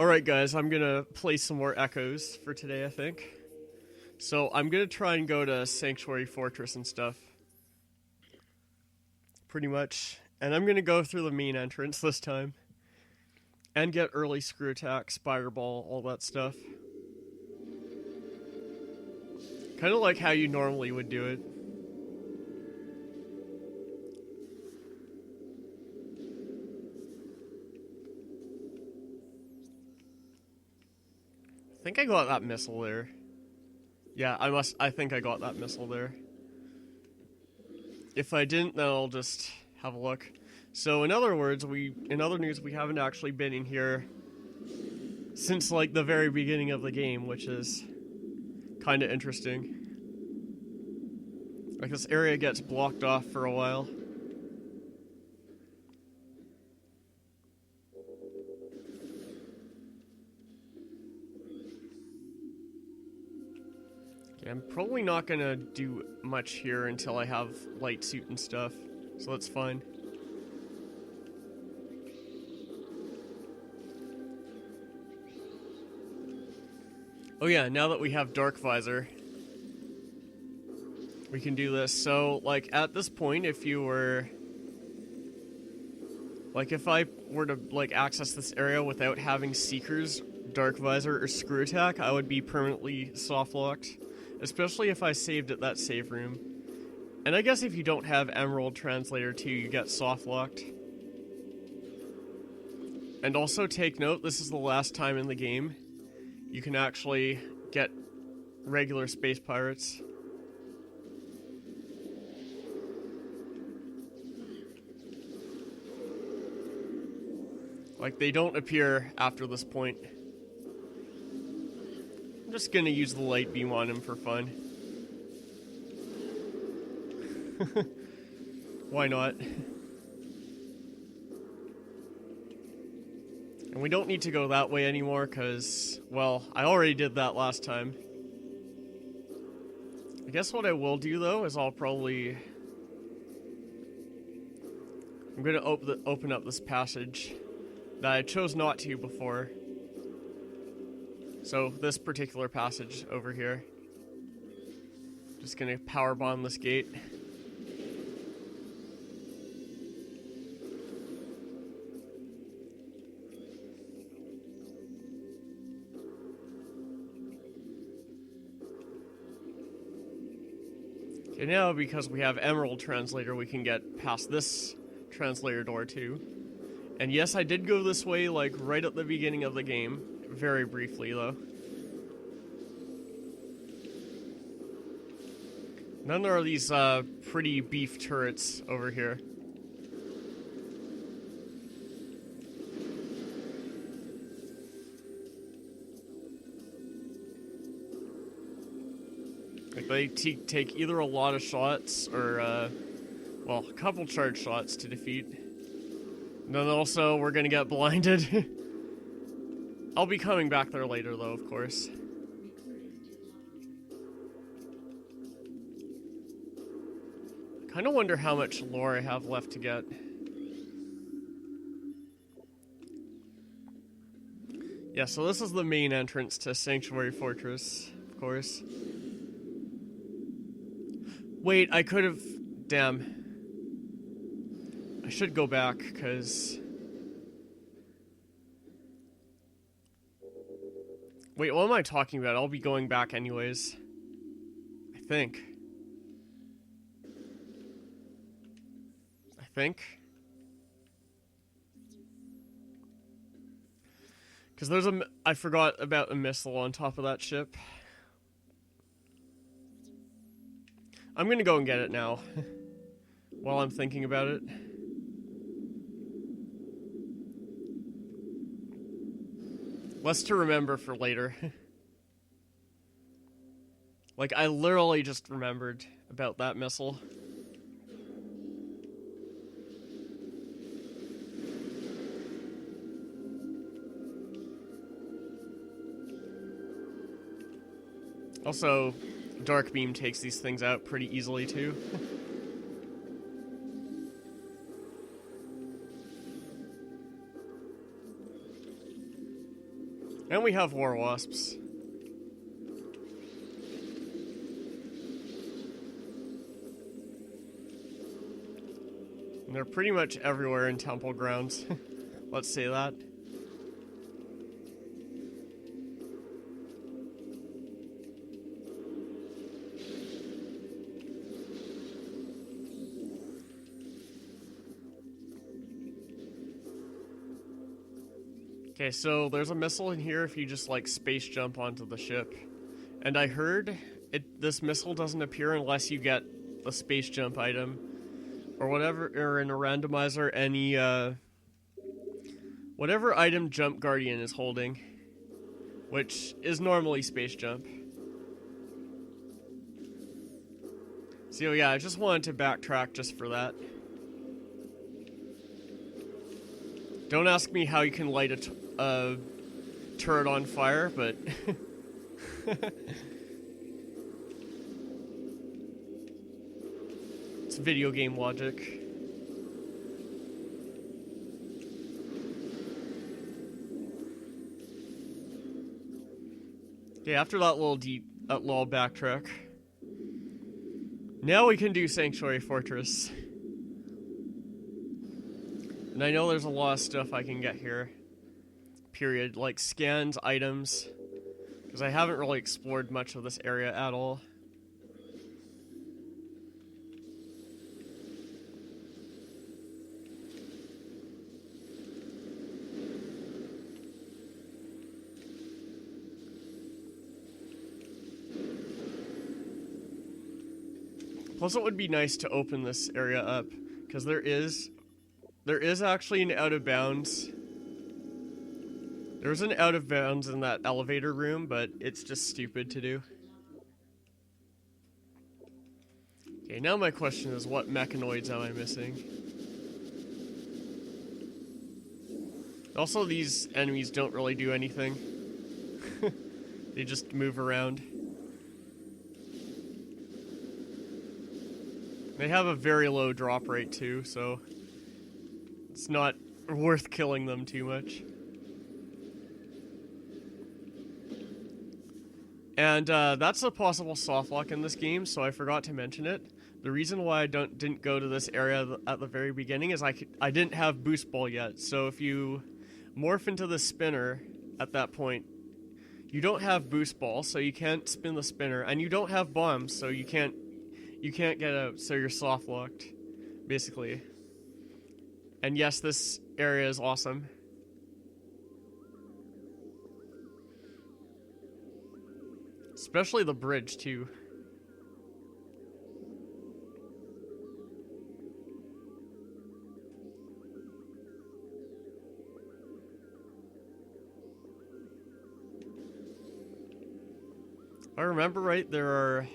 Alright guys, I'm gonna play some more Echoes for today, I think. So I'm gonna try and go to Sanctuary Fortress and stuff. Pretty much. And I'm gonna go through the main entrance this time. And get early screw attack, Spireball, all that stuff. Kinda like how you normally would do it. I think I got that missile there. Yeah, I think I got that missile there. If I didn't, then I'll just have a look. So in other words, in other news, we haven't actually been in here since like the very beginning of the game, which is kind of interesting. Like this area gets blocked off for a while. I'm probably not gonna do much here until I have light suit and stuff, so that's fine. Oh yeah, now that we have Dark Visor, we can do this. So, like, at this point, if you were... Like, if I were to, like, access this area without having Seeker's Dark Visor or Screw Attack, I would be permanently soft-locked. Especially if I saved at that save room. And I guess if you don't have Emerald Translator too, you get soft-locked. And also take note, this is the last time in the game you can actually get regular space pirates. Like, they don't appear after this point. I'm just gonna use the light beam on him for fun. Why not? And we don't need to go that way anymore, because, well, I already did that last time. I guess what I will do, though, is I'm gonna open up this passage that I chose not to before. So, this particular passage over here. Just gonna power bomb this gate. Okay, now because we have Emerald Translator, we can get past this translator door too. And yes, I did go this way, like, right at the beginning of the game. Very briefly, though. And then there are these pretty beef turrets over here. Like, they take either a lot of shots or, well, a couple charge shots to defeat. And then also, we're gonna get blinded. I'll be coming back there later, though, of course. Kinda wonder how much lore I have left to get. Yeah, so this is the main entrance to Sanctuary Fortress, of course. Wait, I could have... Damn. I should go back, because... Wait, what am I talking about? I'll be going back anyways. I think. Because there's I forgot about a missile on top of that ship. I'm gonna go and get it now. While I'm thinking about it. Less to remember for later. Like, I literally just remembered about that missile. Also, Dark Beam takes these things out pretty easily, too. And we have war wasps. And they're pretty much everywhere in temple grounds. Let's say that. Okay, so there's a missile in here if you just like space jump onto the ship. And I heard this missile doesn't appear unless you get the space jump item. Or whatever, or in a randomizer, any, whatever item Jump Guardian is holding. Which is normally space jump. So yeah, I just wanted to backtrack just for that. Don't ask me how you can light a turret on fire, but... It's video game logic. Okay, after that little backtrack, now we can do Sanctuary Fortress. And I know there's a lot of stuff I can get here. Period. Like scans, items. Because I haven't really explored much of this area at all. Plus it would be nice to open this area up, because there is actually an out of bounds. There's an out of bounds in that elevator room, but it's just stupid to do. Okay, now my question is, what mechanoids am I missing? Also, these enemies don't really do anything. They just move around. They have a very low drop rate too, so it's not worth killing them too much. And that's a possible softlock in this game, so I forgot to mention it. The reason why I didn't go to this area at the very beginning is I didn't have boost ball yet. So if you morph into the spinner at that point, you don't have boost ball, so you can't spin the spinner, and you don't have bombs, so you can't get out, so you're soft locked, basically. And yes, this area is awesome. Especially the bridge, too. If I remember right, there are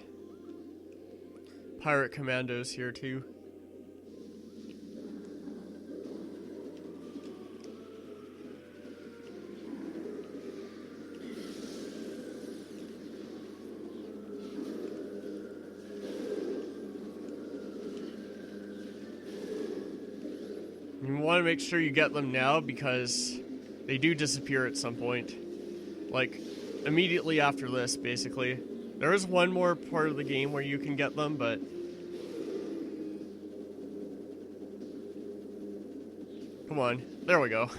pirate commandos here too. You want to make sure you get them now because they do disappear at some point. Like, immediately after this, basically. There is one more part of the game where you can get them, but... Come on. There we go.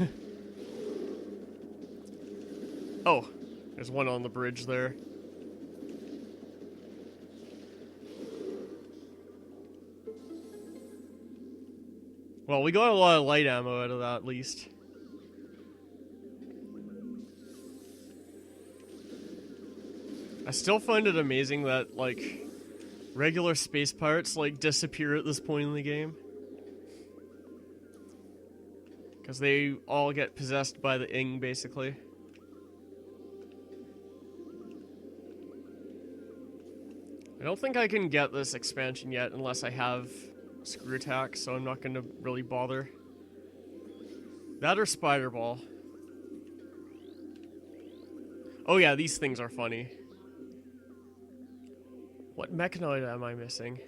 Oh, there's one on the bridge there. Well, we got a lot of light ammo out of that, at least. I still find it amazing that, like, regular space pirates, like, disappear at this point in the game. Because they all get possessed by the Ing, basically. I don't think I can get this expansion yet unless I have Screw Attack, so I'm not going to really bother. That or Spider Ball. Oh yeah, these things are funny. What mechanoid am I missing?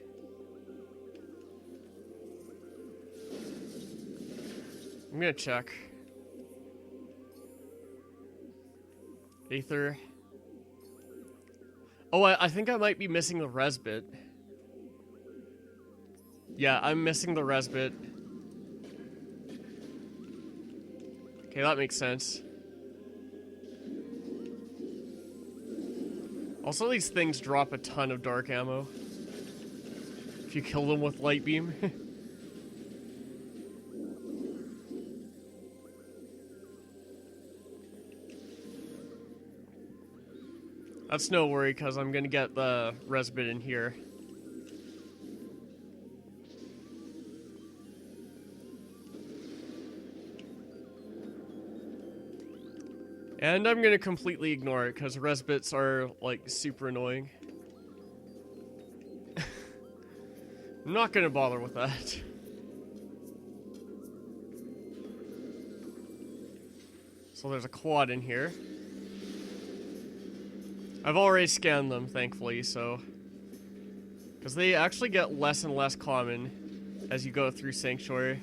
I'm gonna check. Aether. Oh, I think I might be missing the res bit. Yeah, I'm missing the res bit. Okay, that makes sense. Also, these things drop a ton of dark ammo if you kill them with light beam. That's no worry, because I'm going to get the res bit in here. And I'm going to completely ignore it, because res bits are, like, super annoying. I'm not going to bother with that. So there's a quad in here. I've already scanned them, thankfully, so... Because they actually get less and less common as you go through Sanctuary.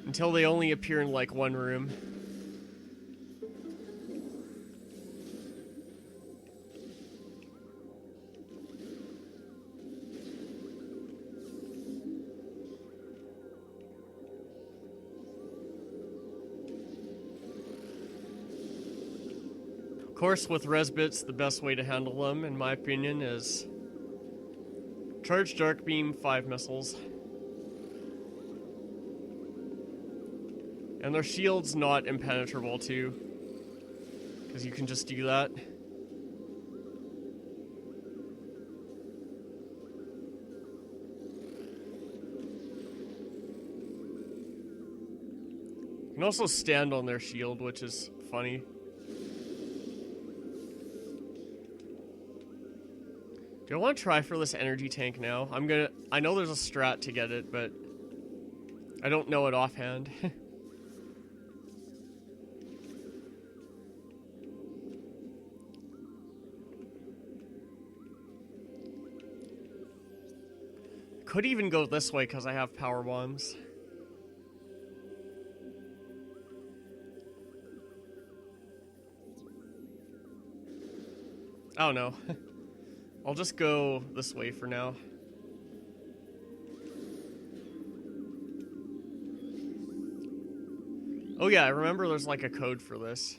Until they only appear in, like, one room. Of course, with res bits, the best way to handle them, in my opinion, is charge Dark Beam 5 missiles. And their shield's not impenetrable too, because you can just do that. You can also stand on their shield, which is funny. Do I want to try for this energy tank now? I know there's a strat to get it, but I don't know it offhand. Could even go this way because I have power bombs. Oh no. I'll just go this way for now. Oh yeah, I remember there's like a code for this.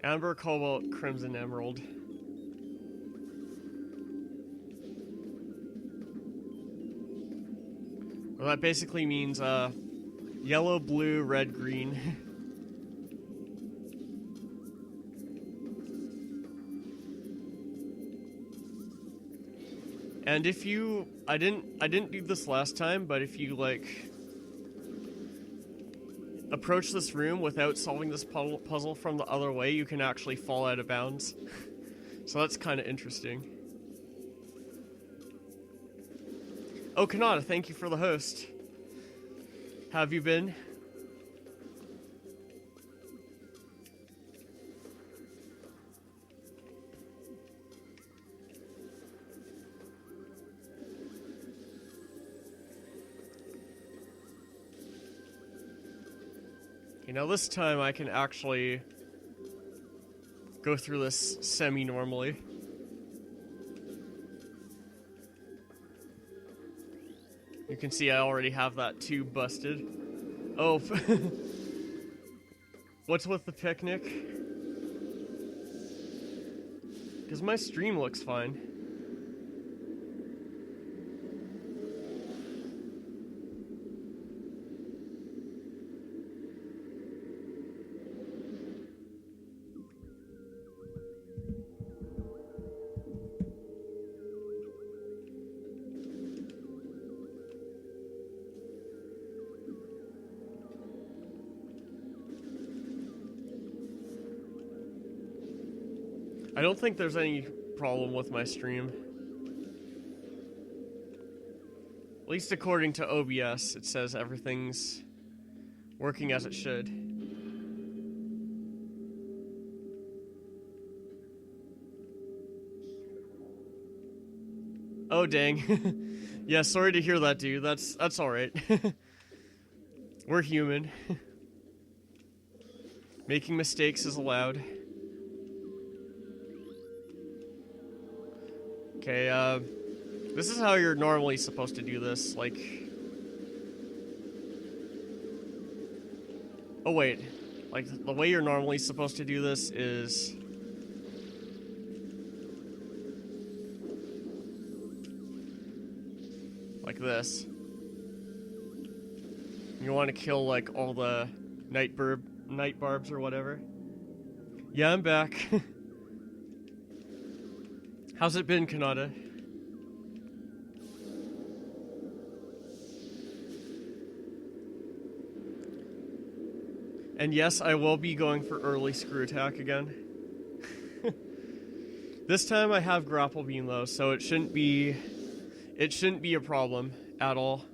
Amber, Cobalt, Crimson, Emerald. Well, that basically means yellow, blue, red, green. And if you, I didn't do this last time, but if you like approach this room without solving this puzzle from the other way, you can actually fall out of bounds. So that's kind of interesting. Oh, Kanata, thank you for the host. How have you been? You know, this time I can actually go through this semi-normally. You can see I already have that tube busted. Oh, what's with the picnic? Because my stream looks fine. I don't think there's any problem with my stream. At least according to OBS, it says everything's working as it should. Oh dang. Yeah, sorry to hear that, dude. That's alright. We're human. Making mistakes is allowed. Okay, this is how you're normally supposed to do this, like... Oh wait, like, the way you're normally supposed to do this is... like this. You want to kill, like, all the night barbs or whatever. Yeah, I'm back. How's it been, Kanata? And yes, I will be going for early screw attack again. This time I have grapple beam though, so it shouldn't be a problem at all.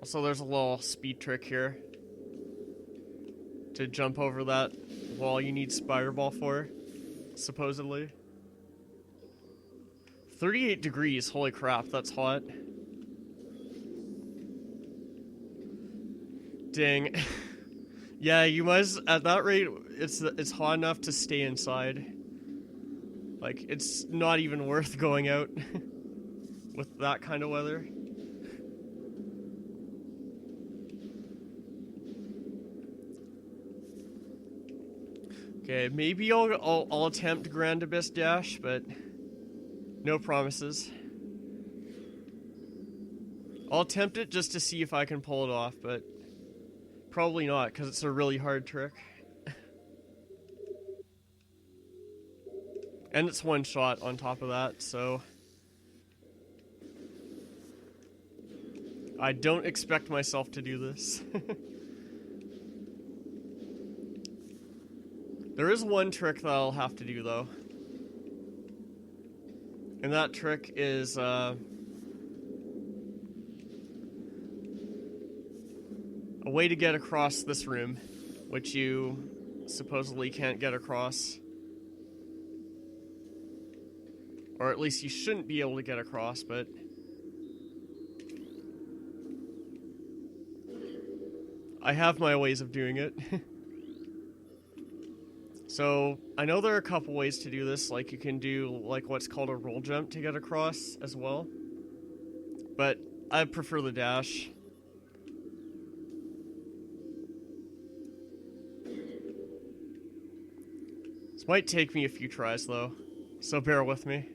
Also, there's a little speed trick here to jump over that wall you need Spider Ball for, supposedly. 38 degrees, holy crap, that's hot. Dang. Yeah, you must, at that rate, it's hot enough to stay inside. Like, it's not even worth going out with that kind of weather. Okay, maybe I'll attempt Grand Abyss Dash, but no promises. I'll attempt it just to see if I can pull it off, but probably not, because it's a really hard trick. And it's one shot on top of that, so... I don't expect myself to do this. There is one trick that I'll have to do, though. And that trick is, a way to get across this room, which you supposedly can't get across. Or at least you shouldn't be able to get across, but... I have my ways of doing it. So, I know there are a couple ways to do this, like you can do like what's called a roll jump to get across as well. But I prefer the dash. This might take me a few tries though, so bear with me.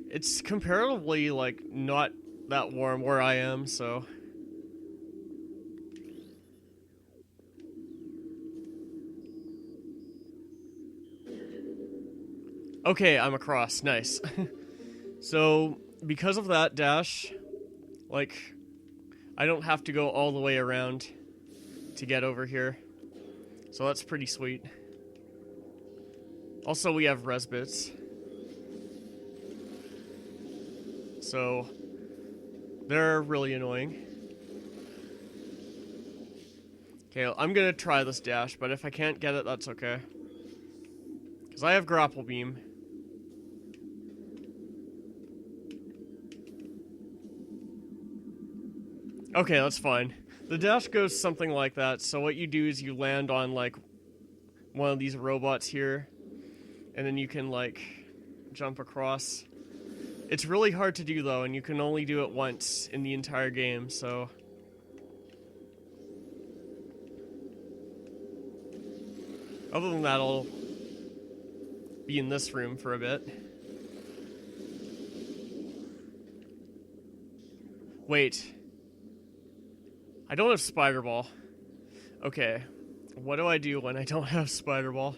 It's comparatively, like, not that warm where I am, so... Okay, I'm across. Nice. So, because of that dash, like, I don't have to go all the way around to get over here. So that's pretty sweet. Also, we have res bits. So, they're really annoying. Okay, I'm gonna try this dash, but if I can't get it, that's okay. Because I have grapple beam. Okay, that's fine. The dash goes something like that, so what you do is you land on, like, one of these robots here, and then you can, like, jump across. It's really hard to do, though, and you can only do it once in the entire game, so... Other than that, I'll be in this room for a bit. Wait. I don't have Spider Ball. Okay. What do I do when I don't have Spider Ball?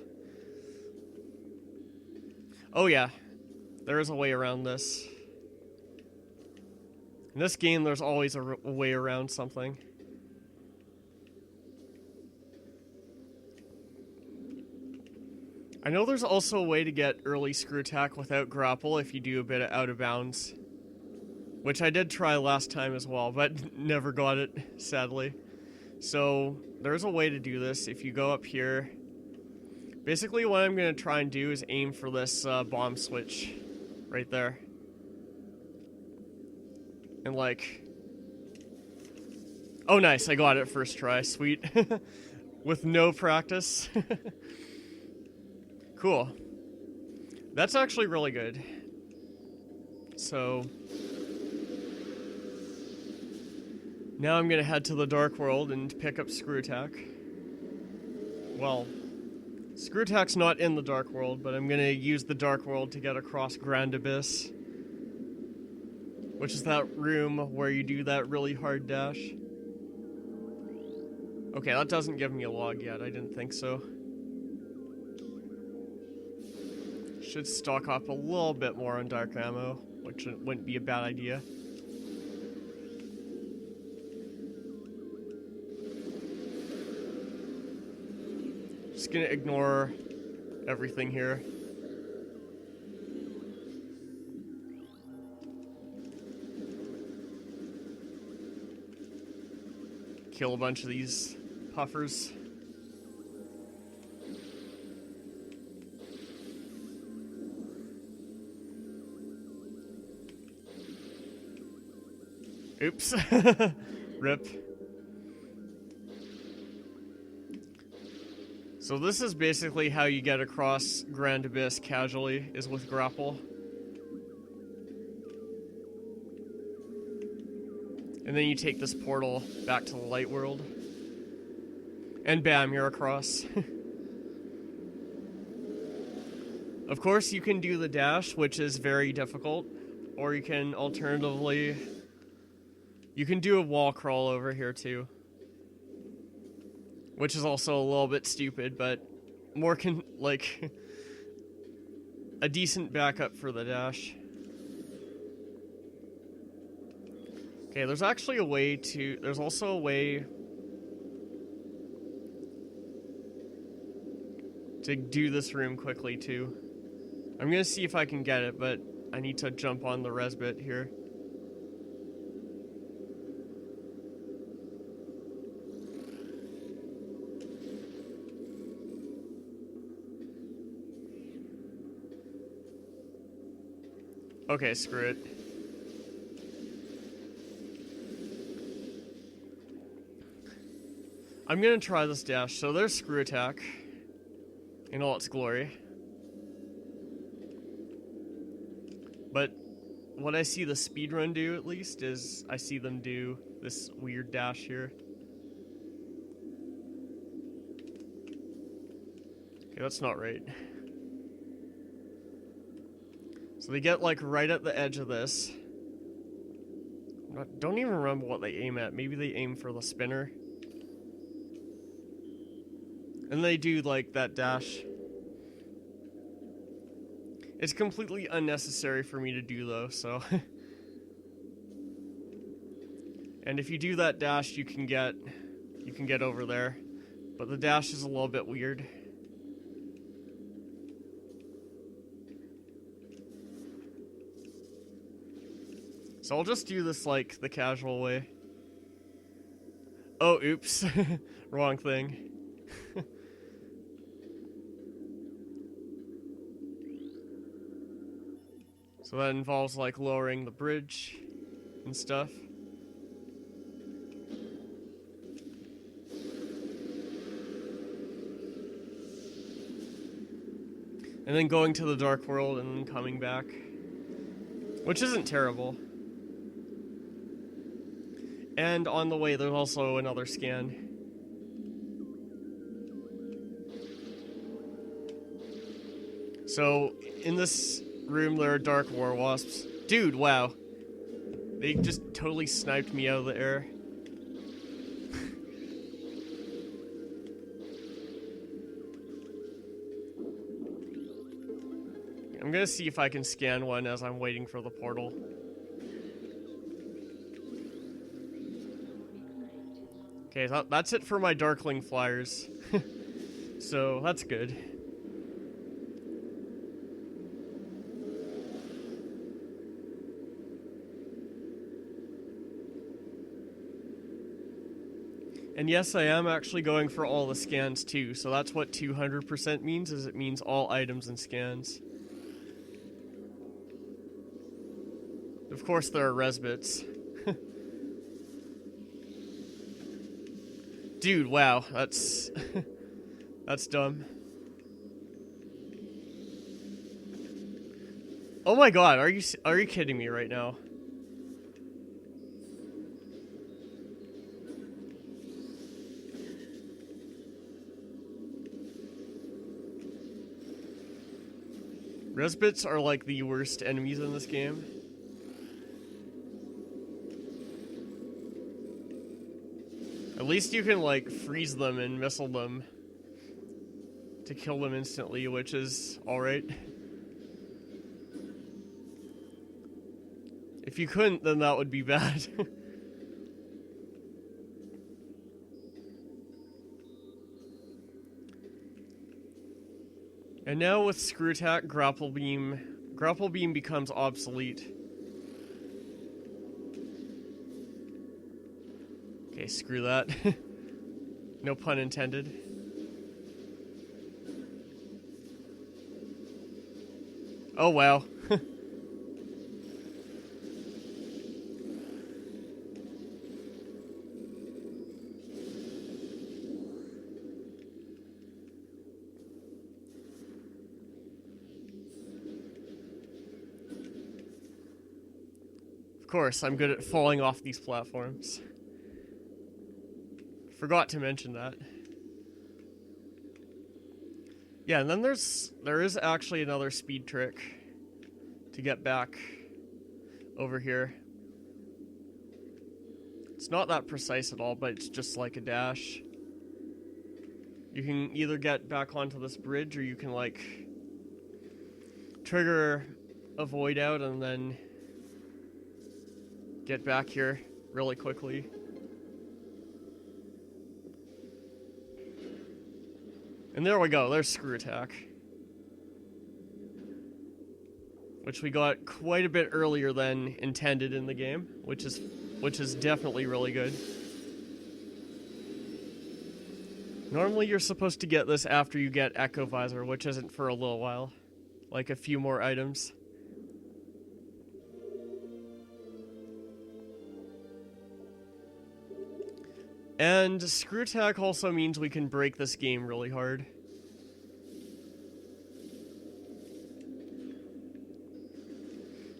Oh yeah. There is a way around this. In this game, there's always a way around something. I know there's also a way to get early screw attack without grapple if you do a bit of out of bounds which I did try last time as well, but never got it, sadly. So there's a way to do this. If you go up here, basically what I'm going to try and do is aim for this bomb switch right there. And like, oh nice, I got it first try, sweet. With no practice. Cool. That's actually really good. So now I'm gonna head to the Dark World and pick up Screw Attack. Well, Screw Attack's not in the Dark World, but I'm gonna use the Dark World to get across Grand Abyss, which is that room where you do that really hard dash. Okay, that doesn't give me a log yet. I didn't think so. Should stock up a little bit more on dark ammo, which wouldn't be a bad idea. Just gonna ignore everything here. Kill a bunch of these puffers. Oops. Rip. So this is basically how you get across Grand Abyss casually, is with Grapple. And then you take this portal back to the light world. And bam, you're across. Of course, you can do the dash, which is very difficult. Or you can alternatively... You can do a wall crawl over here too. Which is also a little bit stupid, but more like... a decent backup for the dash. Okay, there's actually a way to... There's also a way... to do this room quickly, too. I'm gonna see if I can get it, but I need to jump on the res bit here. Okay, screw it. I'm gonna try this dash. So there's Screw Attack in all its glory. But what I see the speedrun do, at least, is I see them do this weird dash here. Okay, that's not right. So they get, like, right at the edge of this. Don't even remember what they aim at. Maybe they aim for the spinner. And they do, like, that dash. It's completely unnecessary for me to do, though, so... And if you do that dash, you can get over there. But the dash is a little bit weird. So I'll just do this, like, the casual way. Oh, oops. Wrong thing. So that involves, like, lowering the bridge and stuff. And then going to the Dark World and then coming back. Which isn't terrible. And on the way, there's also another scan. So, in this room, there are Dark War Wasps. Dude, wow. They just totally sniped me out of the air. I'm gonna see if I can scan one as I'm waiting for the portal. Okay, that's it for my Darkling flyers. So, that's good. And yes, I am actually going for all the scans too, so that's what 200% means, is it means all items and scans. Of course there are res bits. Dude, wow, that's... that's dumb. Oh my god, are you kidding me right now? Resbits are like the worst enemies in this game. At least you can like freeze them and missile them to kill them instantly, which is alright. If you couldn't, then that would be bad. And now with Screw Attack, Grapple Beam becomes obsolete. Okay, screw that. No pun intended. Oh wow. Of course, I'm good at falling off these platforms. Forgot to mention that. Yeah, and then there is actually another speed trick to get back over here. It's not that precise at all, but it's just like a dash. You can either get back onto this bridge, or you can like trigger a void out and then get back here really quickly. And there we go, there's Screw Attack. Which we got quite a bit earlier than intended in the game, which is definitely really good. Normally you're supposed to get this after you get Echo Visor, which isn't for a little while. Like a few more items. And Screw Attack also means we can break this game really hard.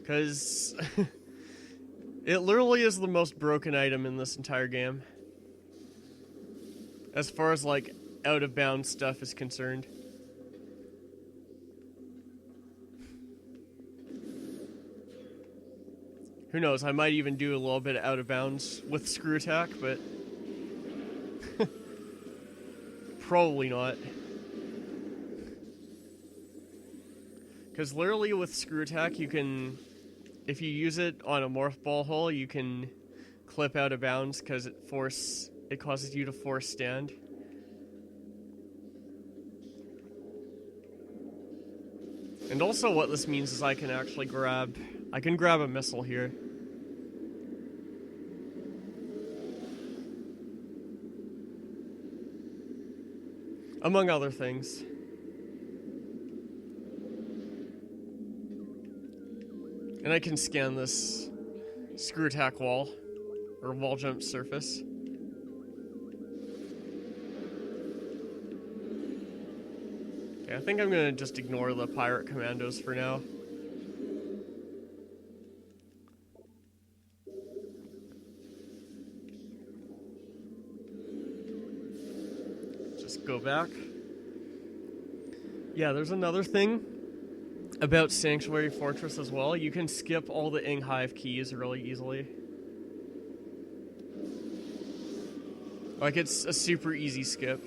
Because it literally is the most broken item in this entire game. As far as like out of bounds stuff is concerned. Who knows, I might even do a little bit of out of bounds with Screw Attack, but probably not. Because literally with Screw Attack, you can, if you use it on a Morph Ball hole, you can clip out of bounds because it causes you to force stand. And also what this means is I can actually grab a missile here. Among other things. And I can scan this Screw Attack wall, or wall jump surface. Okay, I think I'm gonna just ignore the pirate commandos for now. Just go back. Yeah, there's another thing about Sanctuary Fortress as well. You can skip all the Ing Hive keys really easily. Like, it's a super easy skip.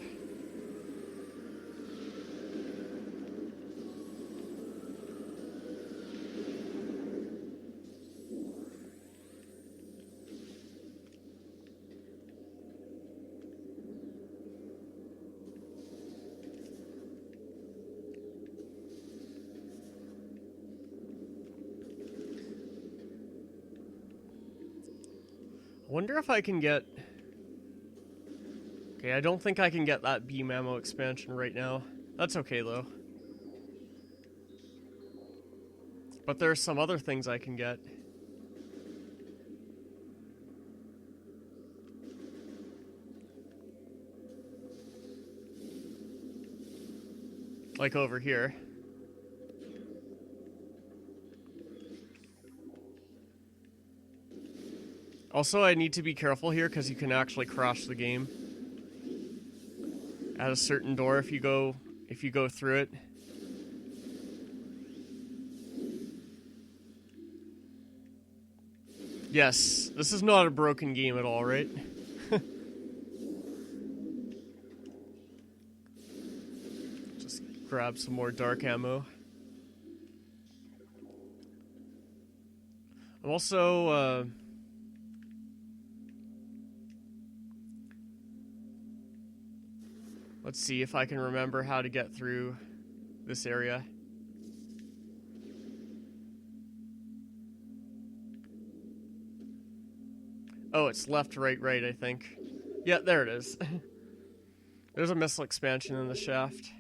I wonder if I can get... Okay, I don't think I can get that beam ammo expansion right now. That's okay, though. But there are some other things I can get. Like over here. Also, I need to be careful here because you can actually crash the game at a certain door if you go through it. Yes, this is not a broken game at all, right? Just grab some more dark ammo. I'm also let's see if I can remember how to get through this area. Oh, it's left, right, I think. Yeah, there it is. There's a missile expansion in the shaft.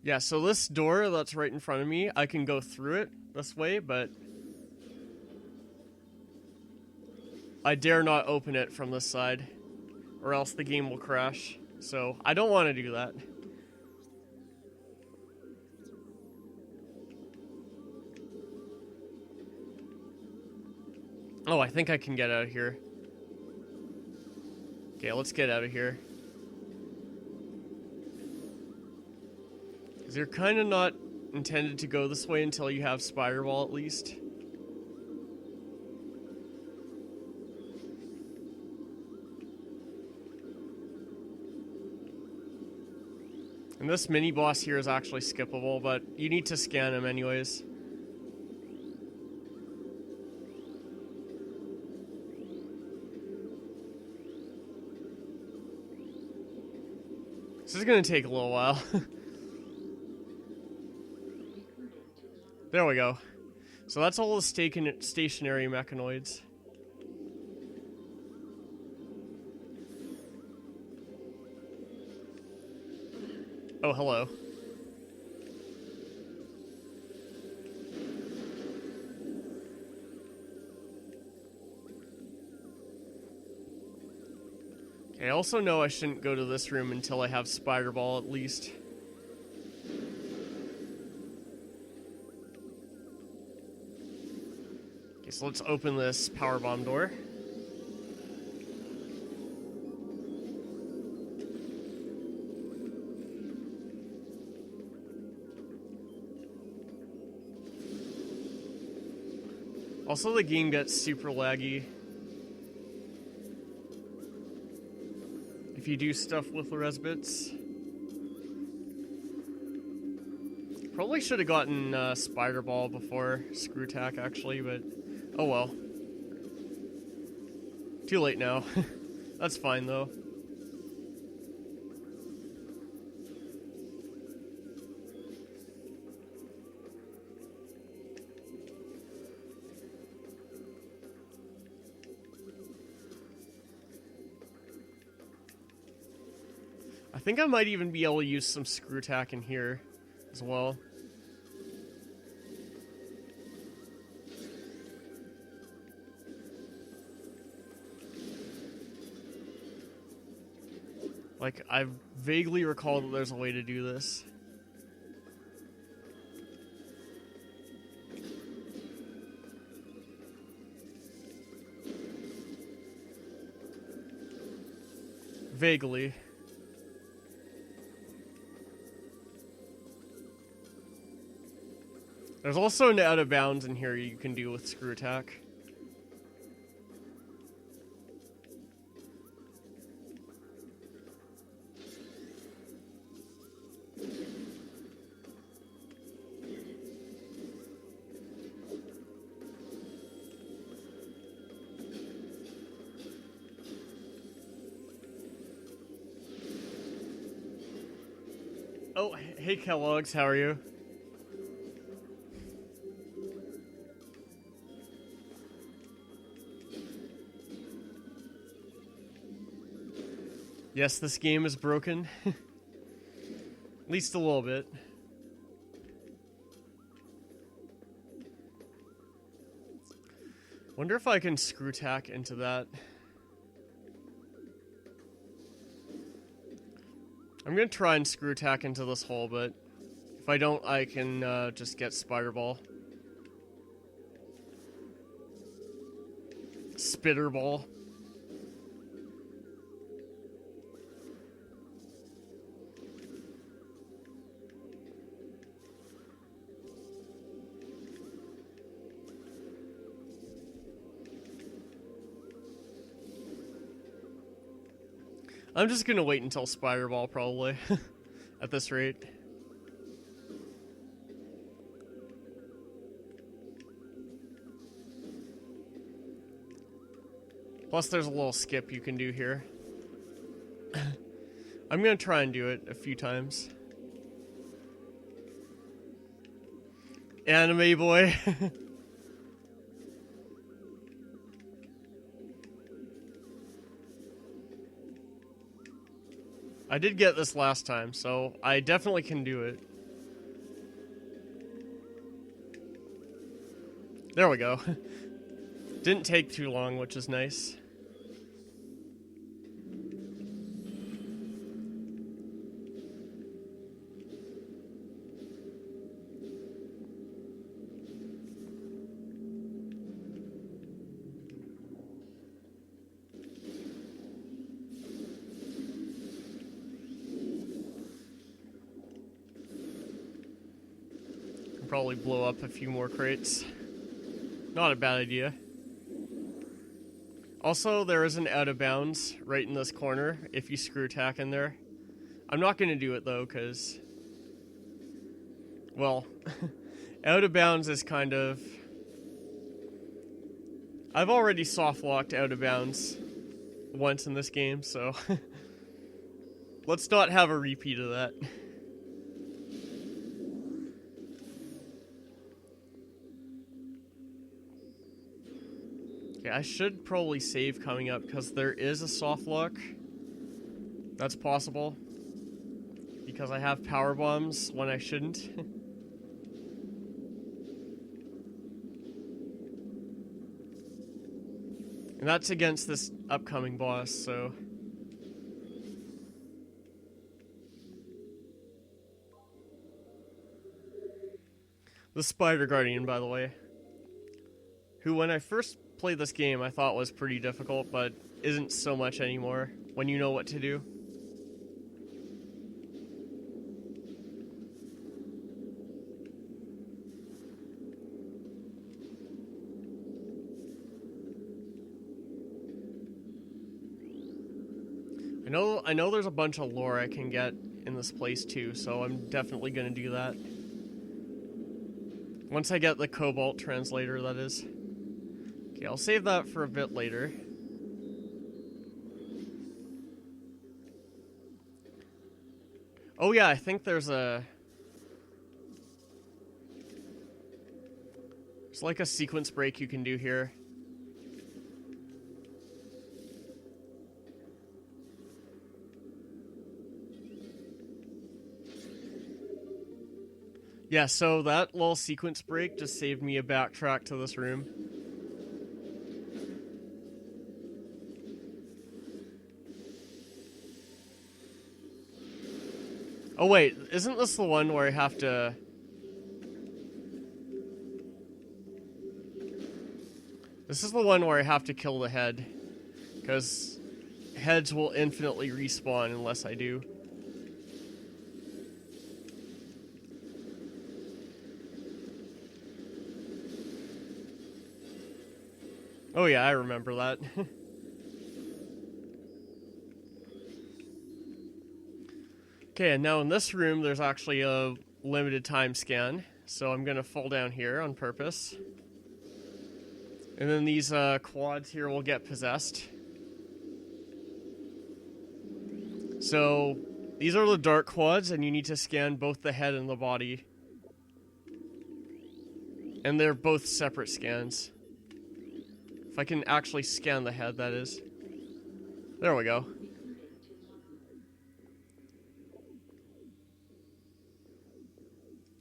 Yeah, so this door that's right in front of me, I can go through it this way, but I dare not open it from this side, or else the game will crash. So I don't want to do that. Oh, I think I can get out of here. Okay, let's get out of here. Because you're kind of not intended to go this way until you have Spider Ball, at least. And this mini-boss here is actually skippable, but you need to scan him anyways. This is going to take a little while. There we go. So that's all the stationary mechanoids. Oh, hello. Okay, I also know I shouldn't go to this room until I have Spider Ball at least. Okay, so let's open this power bomb door. Also, the game gets super laggy if you do stuff with the res bits. Probably should have gotten Spider Ball before Screw Attack, actually, but oh well. Too late now. That's fine, though. I think I might even be able to use some Screw Attack in here as well. Like, I vaguely recall that there's a way to do this. Vaguely. There's also an out of bounds in here you can do with Screw Attack. Oh, hey Kellogg's, how are you? Yes, this game is broken. At least a little bit. Wonder if I can screw tack into that. I'm gonna try and screw tack into this hole, but if I don't, I can just get spider ball. Spitter ball. I'm just gonna wait until spider ball, probably, at this rate. Plus, there's a little skip you can do here. I'm gonna try and do it a few times. Anime boy. I did get this last time, so I definitely can do it. There we go. Didn't take too long, which is nice. Probably blow up a few more crates. Not a bad idea. Also, there is an out of bounds right in this corner if you screw tack in there. I'm not going to do it though, because, well, out of bounds is kind of... I've already soft locked out of bounds once in this game, so let's not have a repeat of that. I should probably save coming up because there is a soft lock. That's possible. Because I have power bombs when I shouldn't. And that's against this upcoming boss, so... The Spider Guardian, by the way. Who, when I first played this game, I thought was pretty difficult, but isn't so much anymore when you know what to do. I know there's a bunch of lore I can get in this place too, so I'm definitely gonna do that. Once I get the Cobalt translator, that is. Okay, I'll save that for a bit later. Oh yeah, I think there's like a sequence break you can do here. Yeah, so that little sequence break just saved me a backtrack to this room. Oh wait, isn't this the one where I have to... This is the one where I have to kill the head. Because heads will infinitely respawn unless I do. Oh yeah, I remember that. Okay, and now in this room, there's actually a limited time scan. So I'm going to fall down here on purpose. And then these quads here will get possessed. So these are the dark quads, and you need to scan both the head and the body. And they're both separate scans. If I can actually scan the head, that is. There we go.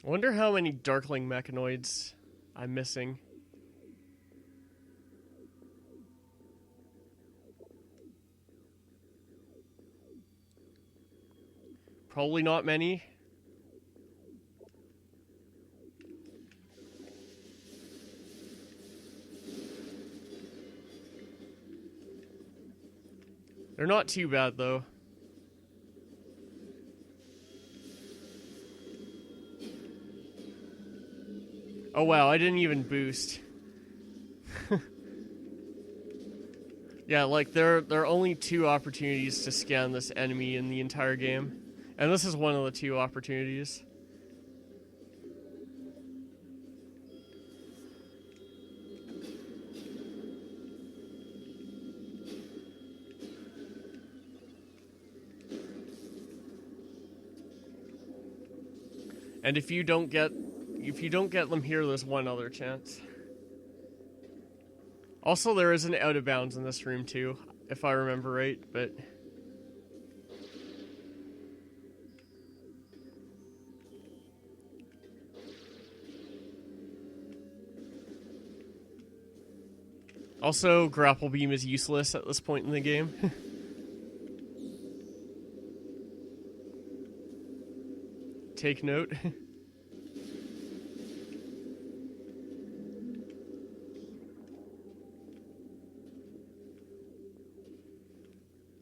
I wonder how many Darkling mechanoids I'm missing. Probably not many. They're not too bad, though. Oh wow, I didn't even boost. Yeah, like there are only 2 opportunities to scan this enemy in the entire game. And this is one of the 2 opportunities. And if you don't get them here, there's one other chance. Also, there is an out of bounds in this room too, if I remember right, but also grapple beam is useless at this point in the game. Take note.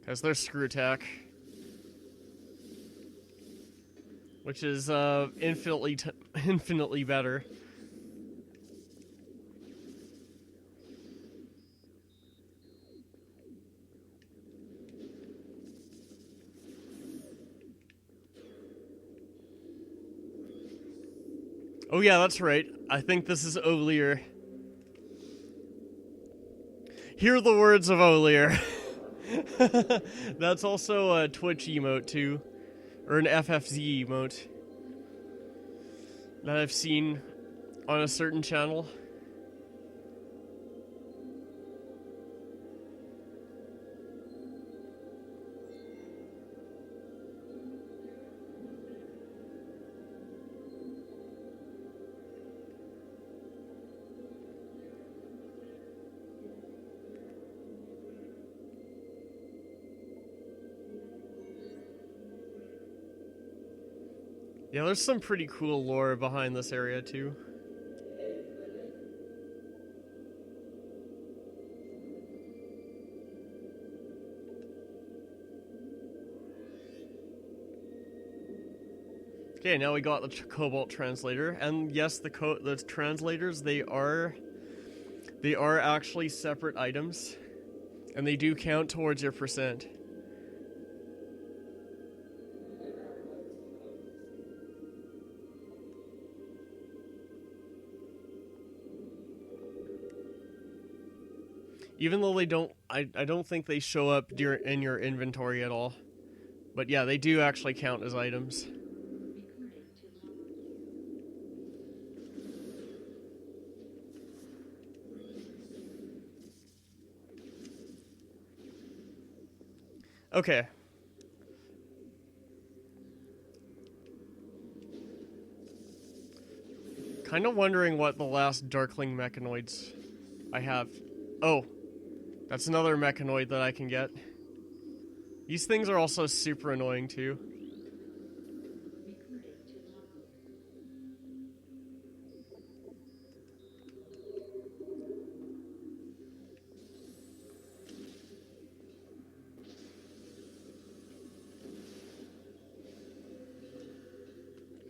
Because there's screw attack, which is infinitely better. Oh yeah, that's right. I think this is Olier. Hear the words of Olier. That's also a Twitch emote too, or an FFZ emote that I've seen on a certain channel. Yeah, there's some pretty cool lore behind this area too. Okay, now we got the Cobalt translator, and yes, the translators, they are actually separate items, and they do count towards your percent. Even though they don't, I don't think they show up in your inventory at all. But yeah, they do actually count as items. Okay. Kind of wondering what the last Darkling mechanoids I have. Oh. That's another mechanoid that I can get. These things are also super annoying too.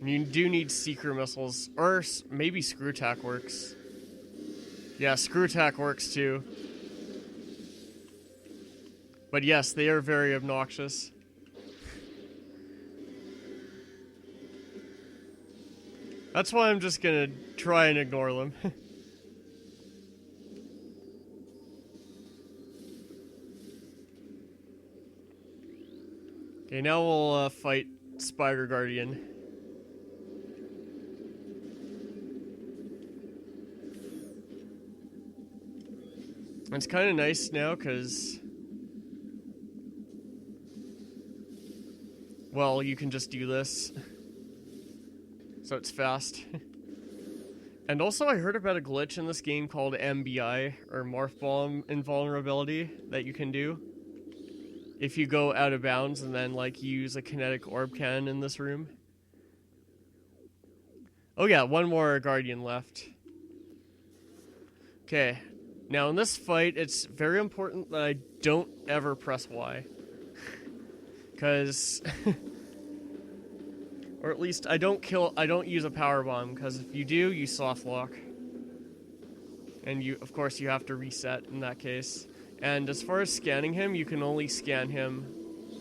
You do need Seeker missiles, or maybe Screw Attack works. Yeah, Screw Attack works too. But yes, they are very obnoxious. That's why I'm just gonna try and ignore them. Okay, now we'll fight Spider Guardian. It's kind of nice now, because... well, you can just do this. So so it's fast. And also I heard about a glitch in this game called MBI, or Morph Bomb Invulnerability, that you can do if you go out of bounds and then like use a kinetic orb cannon in this room. Oh yeah, one more Guardian left. Okay, now in this fight it's very important that I don't ever press Y. Because or at least I don't use a power bomb, because if you do, you soft lock. And of course you have to reset in that case. And as far as scanning him, you can only scan him.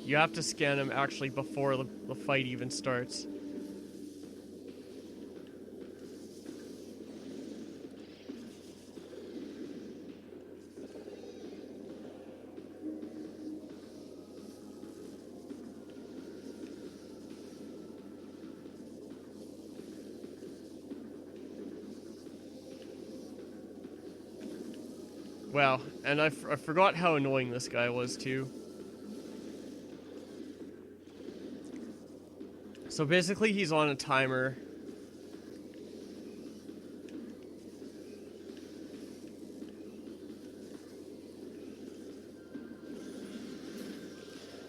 You have to scan him actually before the fight even starts. Wow, and I forgot how annoying this guy was too. So basically he's on a timer.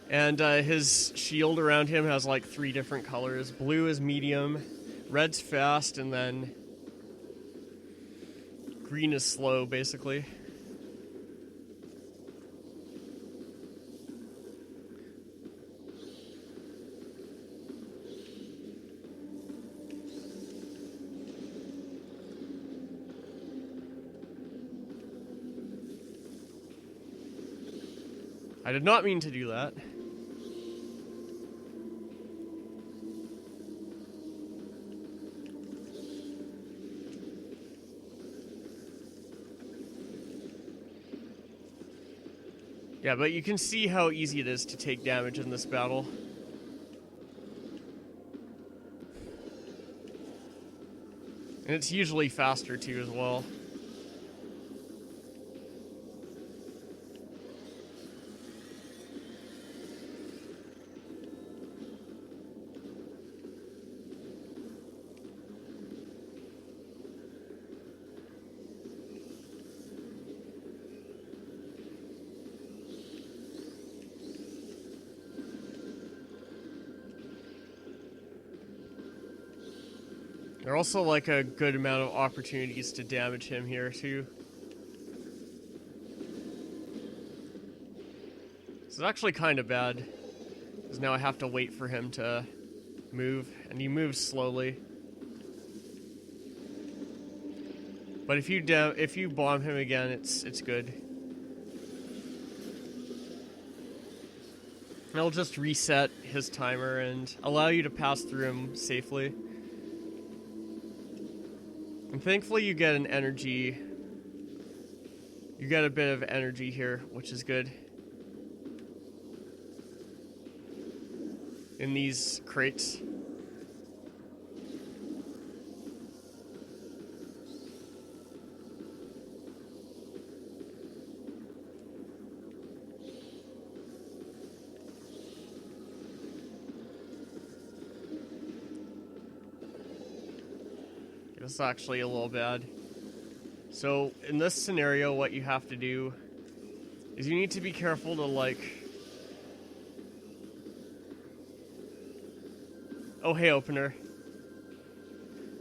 And his shield around him has like 3 different colors. Blue is medium, red's fast, and then green is slow, basically. I did not mean to do that. Yeah, but you can see how easy it is to take damage in this battle. And it's usually faster too as well. There are also like a good amount of opportunities to damage him here too. This is actually kind of bad, because now I have to wait for him to move, and he moves slowly. But if you bomb him again, it's good. It'll just reset his timer and allow you to pass through him safely. And thankfully you get an energy. You get a bit of energy here, which is good. In these crates. This is actually a little bad. So in this scenario, what you have to do is you need to be careful to like... Oh, hey, opener.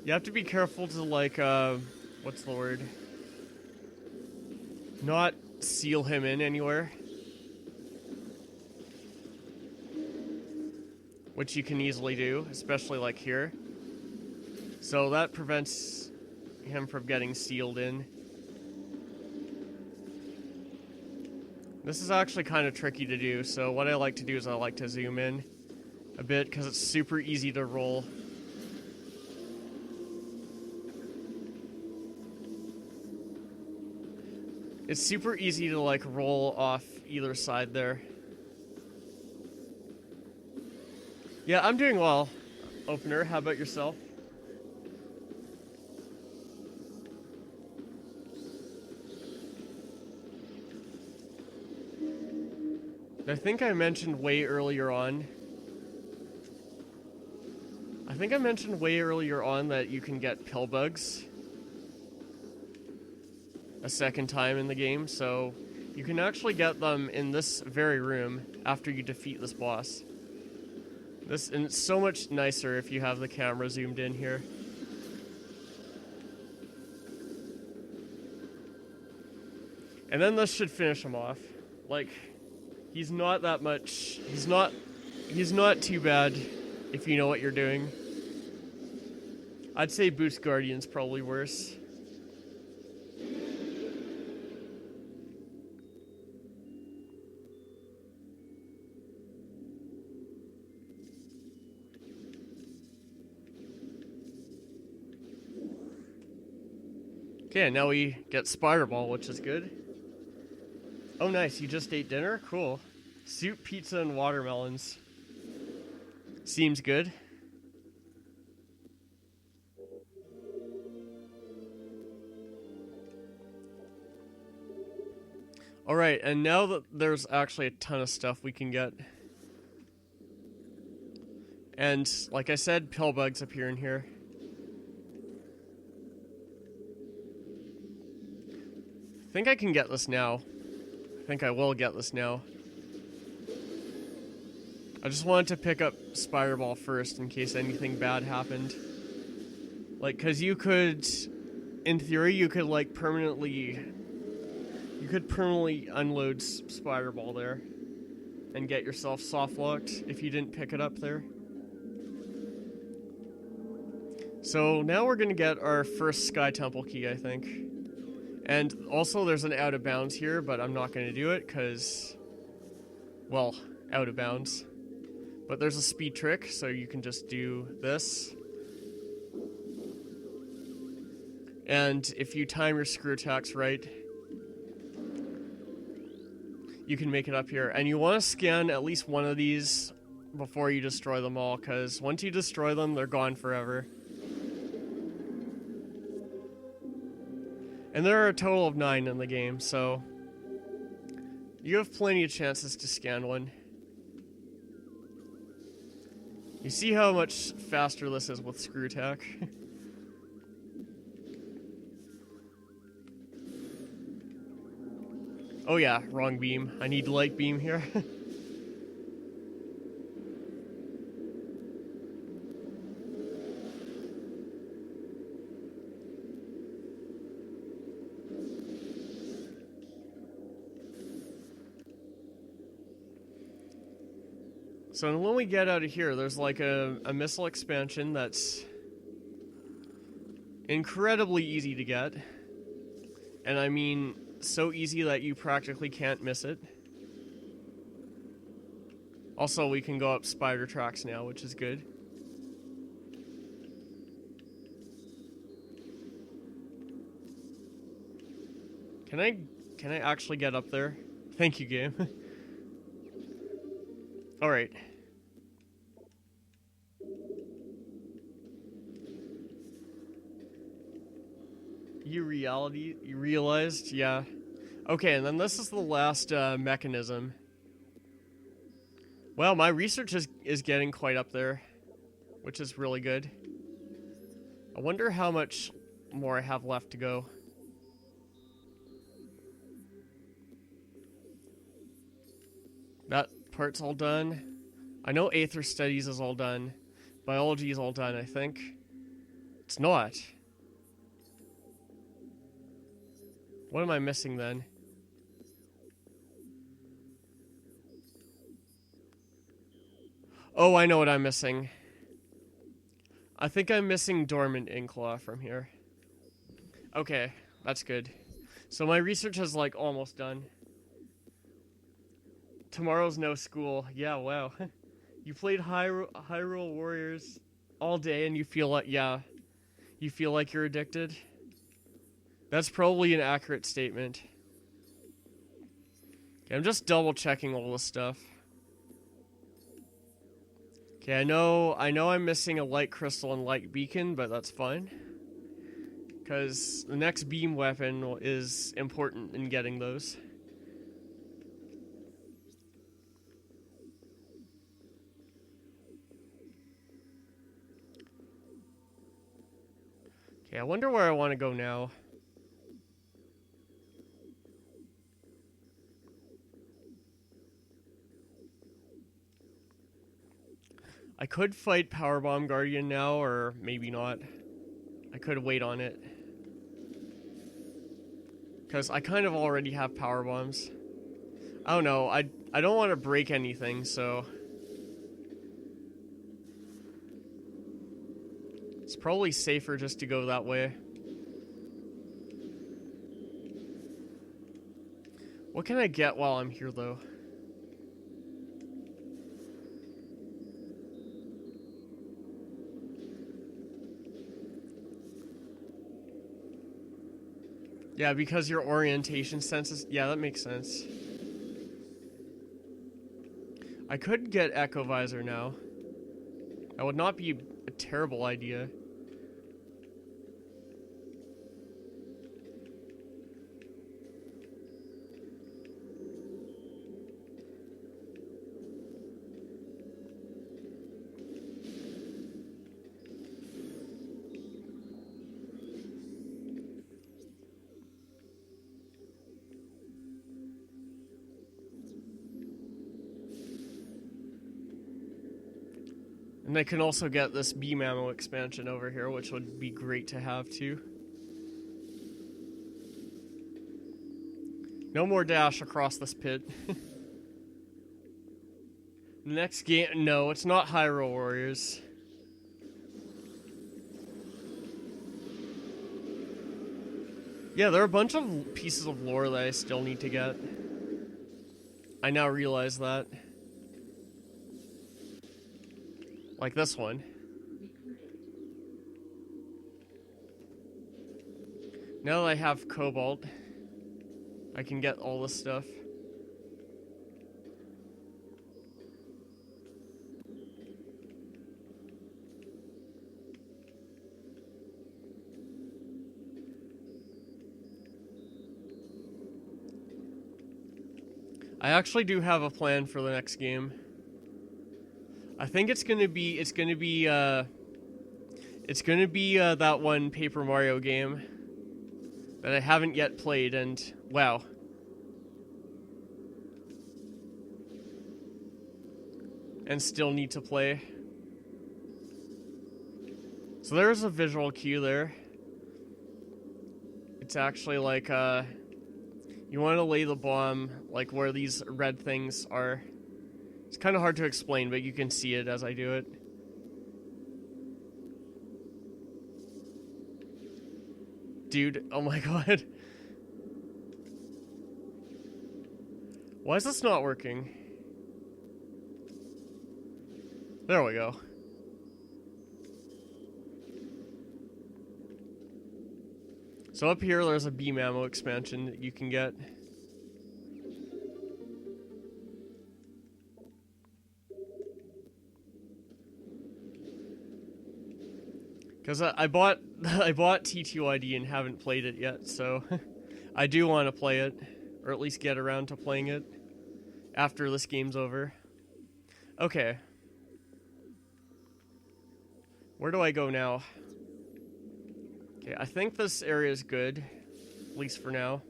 You have to be careful to like, what's the word? Not seal him in anywhere. Which you can easily do, especially like here. So that prevents him from getting sealed in. This is actually kind of tricky to do, so what I like to do is I like to zoom in a bit, because it's super easy to roll. It's super easy to like roll off either side there. Yeah, I'm doing well, opener. How about yourself? I think I mentioned way earlier on. I think I mentioned way earlier on that you can get pill bugs a second time in the game, so you can actually get them in this very room after you defeat this boss. And it's so much nicer if you have the camera zoomed in here. And then this should finish him off. Like, he's not that much. He's not too bad if you know what you're doing. I'd say Boost Guardian's probably worse. Okay, now we get Spider Ball, which is good. Oh nice, you just ate dinner? Cool. Soup, pizza, and watermelons. Seems good. Alright, and now that there's actually a ton of stuff we can get. And, like I said, pill bugs appear in here. I think I can get this now. I think I will get this now. I just wanted to pick up Spider Ball first in case anything bad happened. Like, cause you could, in theory, you could like permanently unload Spider Ball there and get yourself soft locked if you didn't pick it up there. So now we're gonna get our first Sky Temple key, I think. And also there's an out of bounds here, but I'm not gonna do it because, well, out of bounds. But there's a speed trick, so you can just do this. And if you time your screw attacks right, you can make it up here. And you want to scan at least one of these before you destroy them all, because once you destroy them, they're gone forever. And there are a total of 9 in the game, so you have plenty of chances to scan one. You see how much faster this is with screw attack? Oh yeah, wrong beam. I need light beam here. So when we get out of here, there's like a missile expansion that's incredibly easy to get. And I mean, so easy that you practically can't miss it. Also, we can go up spider tracks now, which is good. Can I actually get up there? Thank you, game. Alright. You realized? Yeah. Okay, and then this is the last mechanism. Well, my research is getting quite up there, which is really good. I wonder how much more I have left to go. That part's all done. I know Aether Studies is all done. Biology is all done, I think. It's not. What am I missing then? Oh, I know what I'm missing. I think I'm missing Dormant Inkclaw from here. Okay, that's good. So my research is like almost done. Tomorrow's no school. Yeah, wow. You played Hyrule Warriors all day and you feel like, yeah, you feel like you're addicted? That's probably an accurate statement. Okay, I'm just double checking all this stuff. Okay, I know I'm missing a light crystal and light beacon, but that's fine. Because the next beam weapon is important in getting those. Okay, I wonder where I want to go now. I could fight Powerbomb Guardian now, or maybe not. I could wait on it. Because I kind of already have power bombs. I don't know, I don't want to break anything, so... It's probably safer just to go that way. What can I get while I'm here, though? Yeah, because your orientation senses... Yeah, that makes sense. I could get Echo Visor now. That would not be a terrible idea. And I can also get this beam ammo expansion over here, which would be great to have too. No more dash across this pit. Next game, no, it's not Hyrule Warriors. Yeah, there are a bunch of pieces of lore that I still need to get. I now realize that. Like this one. Now that I have Cobalt, I can get all this stuff. I actually do have a plan for the next game. I think it's gonna be that one Paper Mario game that I haven't yet played, and wow. And still need to play. So there's a visual cue there. It's actually like, you want to lay the bomb, like where these red things are. It's kind of hard to explain, but you can see it as I do it. Dude, oh my god. Why is this not working? There we go. So up here, there's a beam ammo expansion that you can get. Because I bought TTYD and haven't played it yet, so I do want to play it, or at least get around to playing it after this game's over. Okay. Where do I go now? Okay, I think this area is good, at least for now.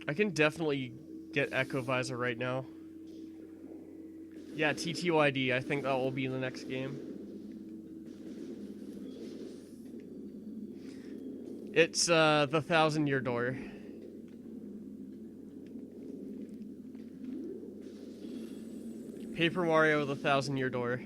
I can definitely get Echo Visor right now. Yeah, TTYD, I think that will be in the next game. It's, the 1,000-Year Door. Paper Mario, the 1,000-Year Door.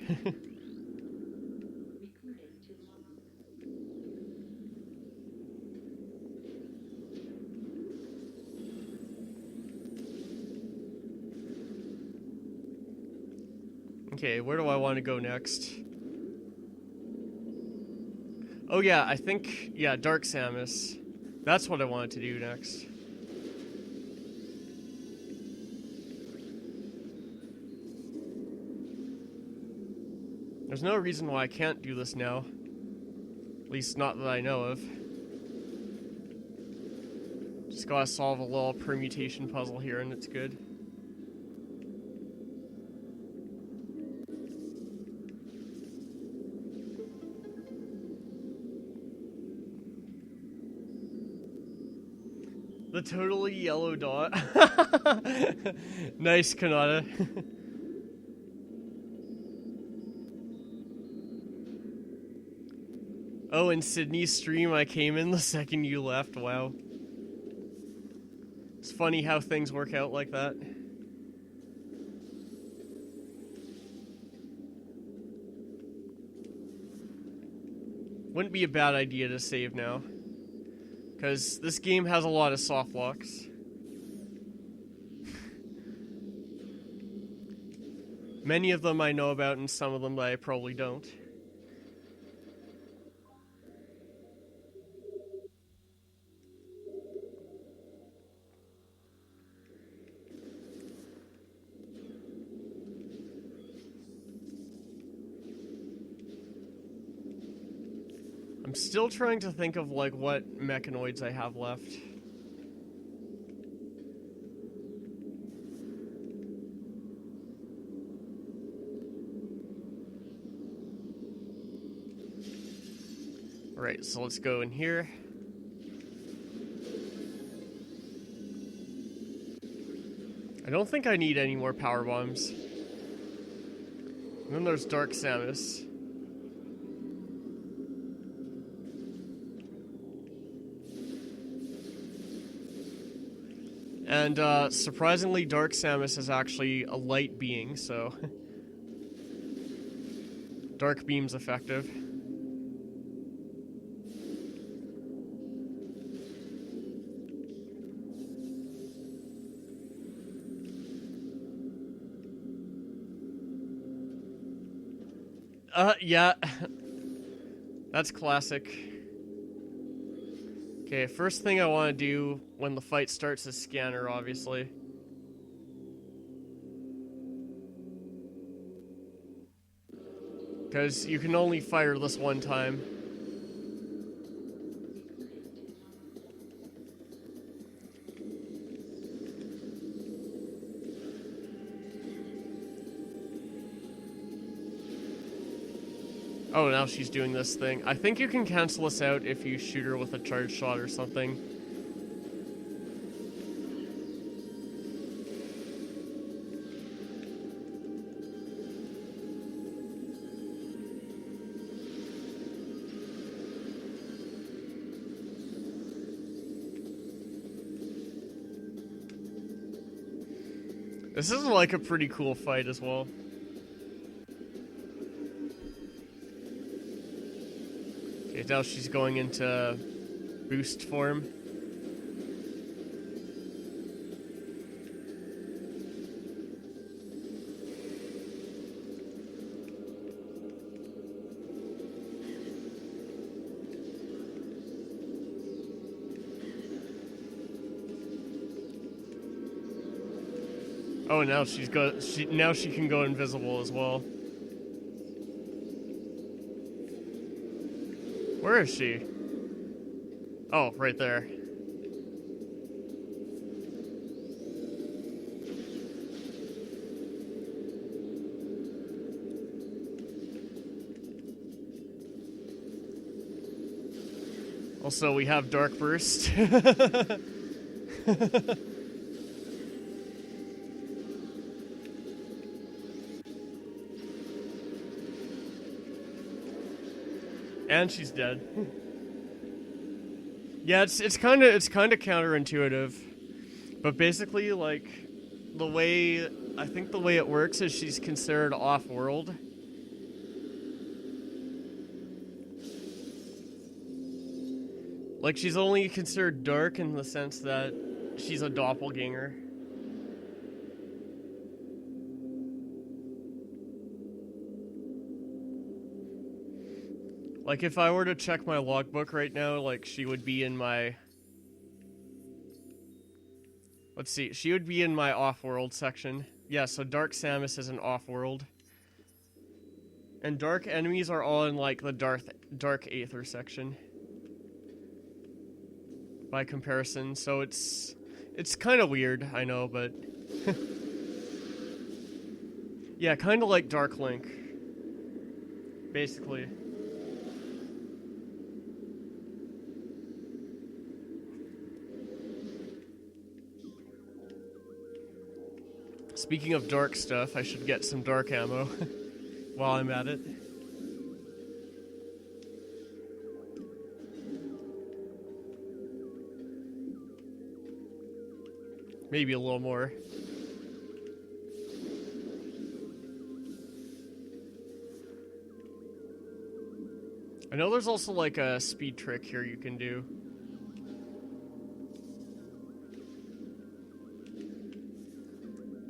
Okay, where do I want to go next? Oh yeah, I think, yeah, Dark Samus. That's what I wanted to do next. There's no reason why I can't do this now. At least not that I know of. Just gotta solve a little permutation puzzle here and it's good. The totally yellow dot. Nice, Kanata. Oh, in Sydney's stream, I came in the second you left. Wow. It's funny how things work out like that. Wouldn't be a bad idea to save now, because this game has a lot of soft locks. Many of them I know about, and some of them I probably don't. I'm still trying to think of, like, what mechanoids I have left. Alright, so let's go in here. I don't think I need any more power bombs. And then there's Dark Samus. And surprisingly, Dark Samus is actually a light being, so Dark Beam's effective. Yeah. That's classic. Okay, first thing I want to do when the fight starts is scan her, obviously. Because you can only fire this one time. Oh, now she's doing this thing. I think you can cancel this out if you shoot her with a charge shot or something. This is like a pretty cool fight as well. Okay, now she's going into boost form. Oh, now now she can go invisible as well. Where is she? Oh, right there. Also, we have Dark Burst. And she's dead. Yeah, it's kind of counterintuitive, but basically, like, I think the way it works is she's considered off-world. Like, she's only considered dark in the sense that she's a doppelganger. Like, if I were to check my logbook right now, like, she would be in my... Let's see, she would be in my off-world section. Yeah, so Dark Samus is an off-world. And dark enemies are all in, like, the dark Aether section. By comparison, so it's kind of weird, I know, but... Yeah, kind of like Dark Link. Basically. Speaking of dark stuff, I should get some dark ammo while I'm at it. Maybe a little more. I know there's also like a speed trick here you can do.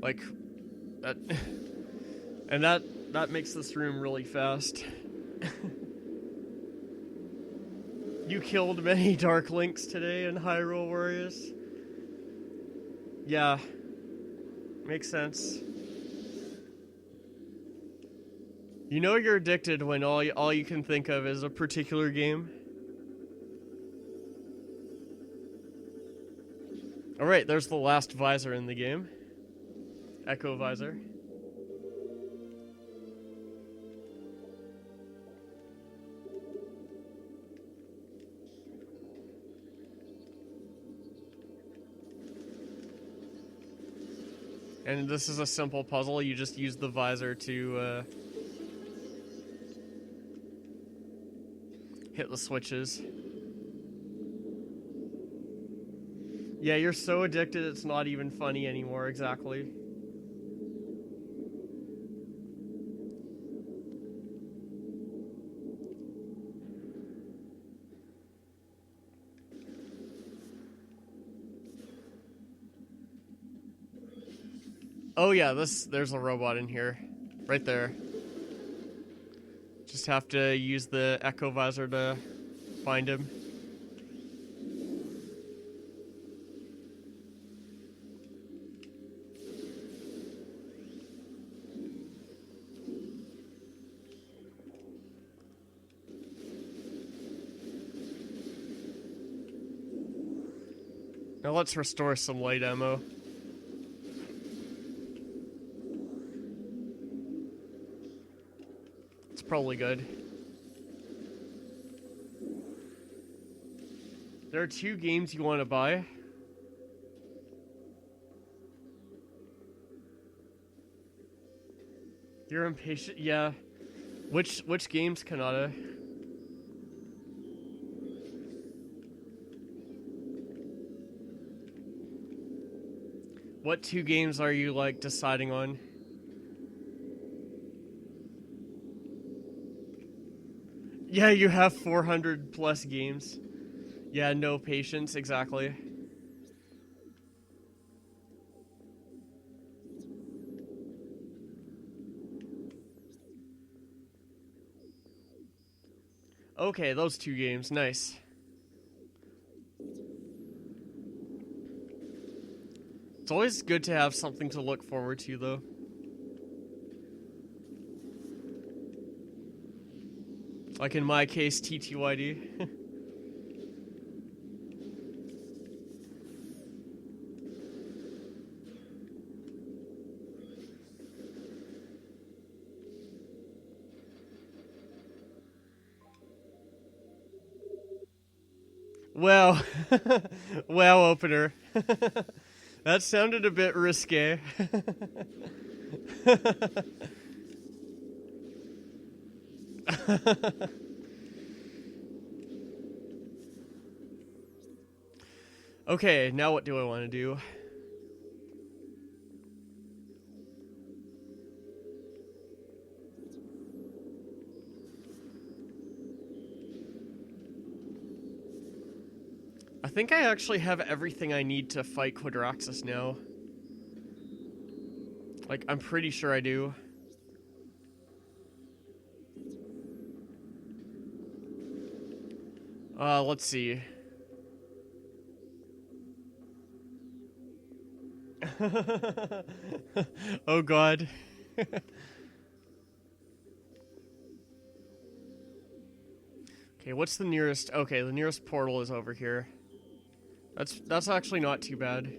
Like that and that makes this room really fast. You killed many Dark Links today in Hyrule Warriors. Yeah. Makes sense. You know you're addicted when all you can think of is a particular game. Alright, there's the last visor in the game. Echo visor. And this is a simple puzzle. You just use the visor to hit the switches. Yeah, you're so addicted it's not even funny anymore, exactly. Oh yeah, there's a robot in here. Right there. Just have to use the echo visor to find him. Now let's restore some light ammo. It's probably good. There are 2 games you want to buy. You're impatient? Yeah. Which games, Kanata? What 2 games are you, like, deciding on? Yeah, you have 400 plus games. Yeah, no patience, exactly. Okay, those 2 games, nice. It's always good to have something to look forward to, though. Like in my case, TTYD. Wow. Wow, opener. That sounded a bit risque. Okay, now what do I want to do? I think I actually have everything I need to fight Quadraxis now. Like, I'm pretty sure I do. Let's see. Oh god. Okay, what's the nearest? Okay, the nearest portal is over here. That's actually not too bad.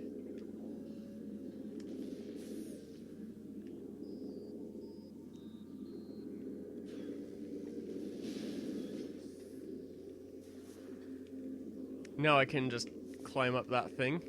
Now I can just climb up that thing.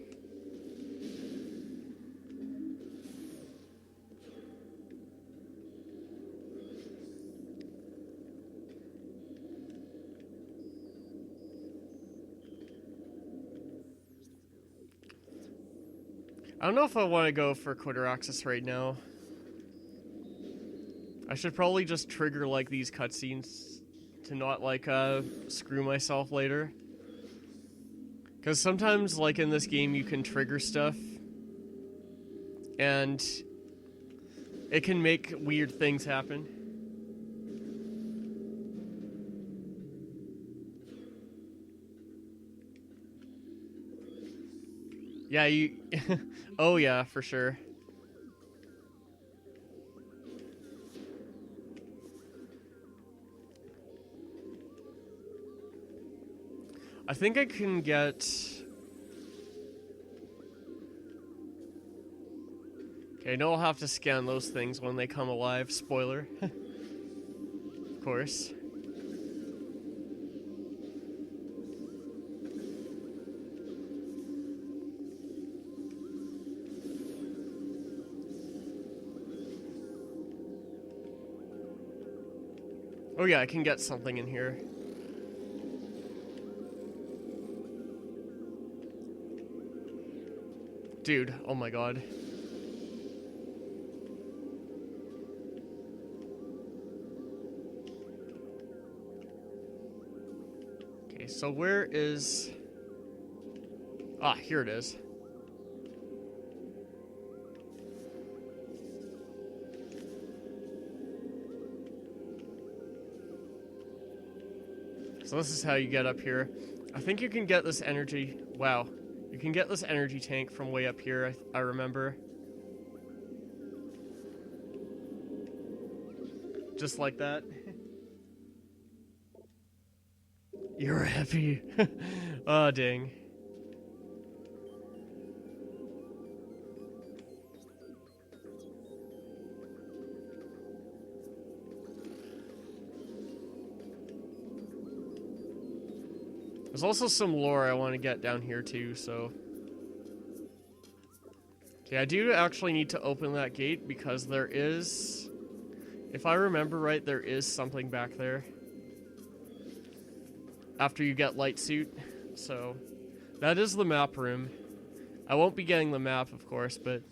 I don't know if I want to go for Quadraxis right now. I should probably just trigger, like, these cutscenes to not, like, screw myself later. Because sometimes, like, in this game, you can trigger stuff, and it can make weird things happen. Yeah, you... Oh, yeah, for sure. I think I can get... Okay, I know I'll have to scan those things when they come alive. Spoiler. Of course. Oh yeah, I can get something in here. Dude, oh my god. Okay, so where is... Ah, here it is. So this is how you get up here. I think you can get this energy... Wow. You can get this energy tank from way up here, I remember. Just like that. You're happy. Oh, dang. There's also some lore I want to get down here too, so... Okay, I do actually need to open that gate because there is... If I remember right, there is something back there. After you get light suit, so... That is the map room. I won't be getting the map, of course, but...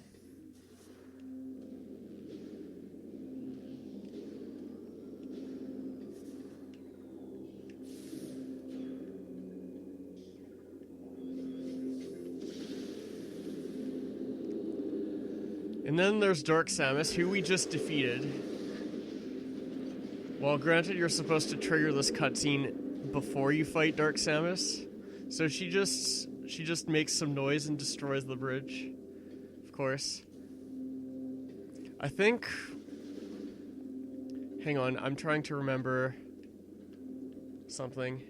And then there's Dark Samus, who we just defeated. Well, granted, you're supposed to trigger this cutscene before you fight Dark Samus. So she just makes some noise and destroys the bridge. Of course. I think... Hang on, I'm trying to remember something.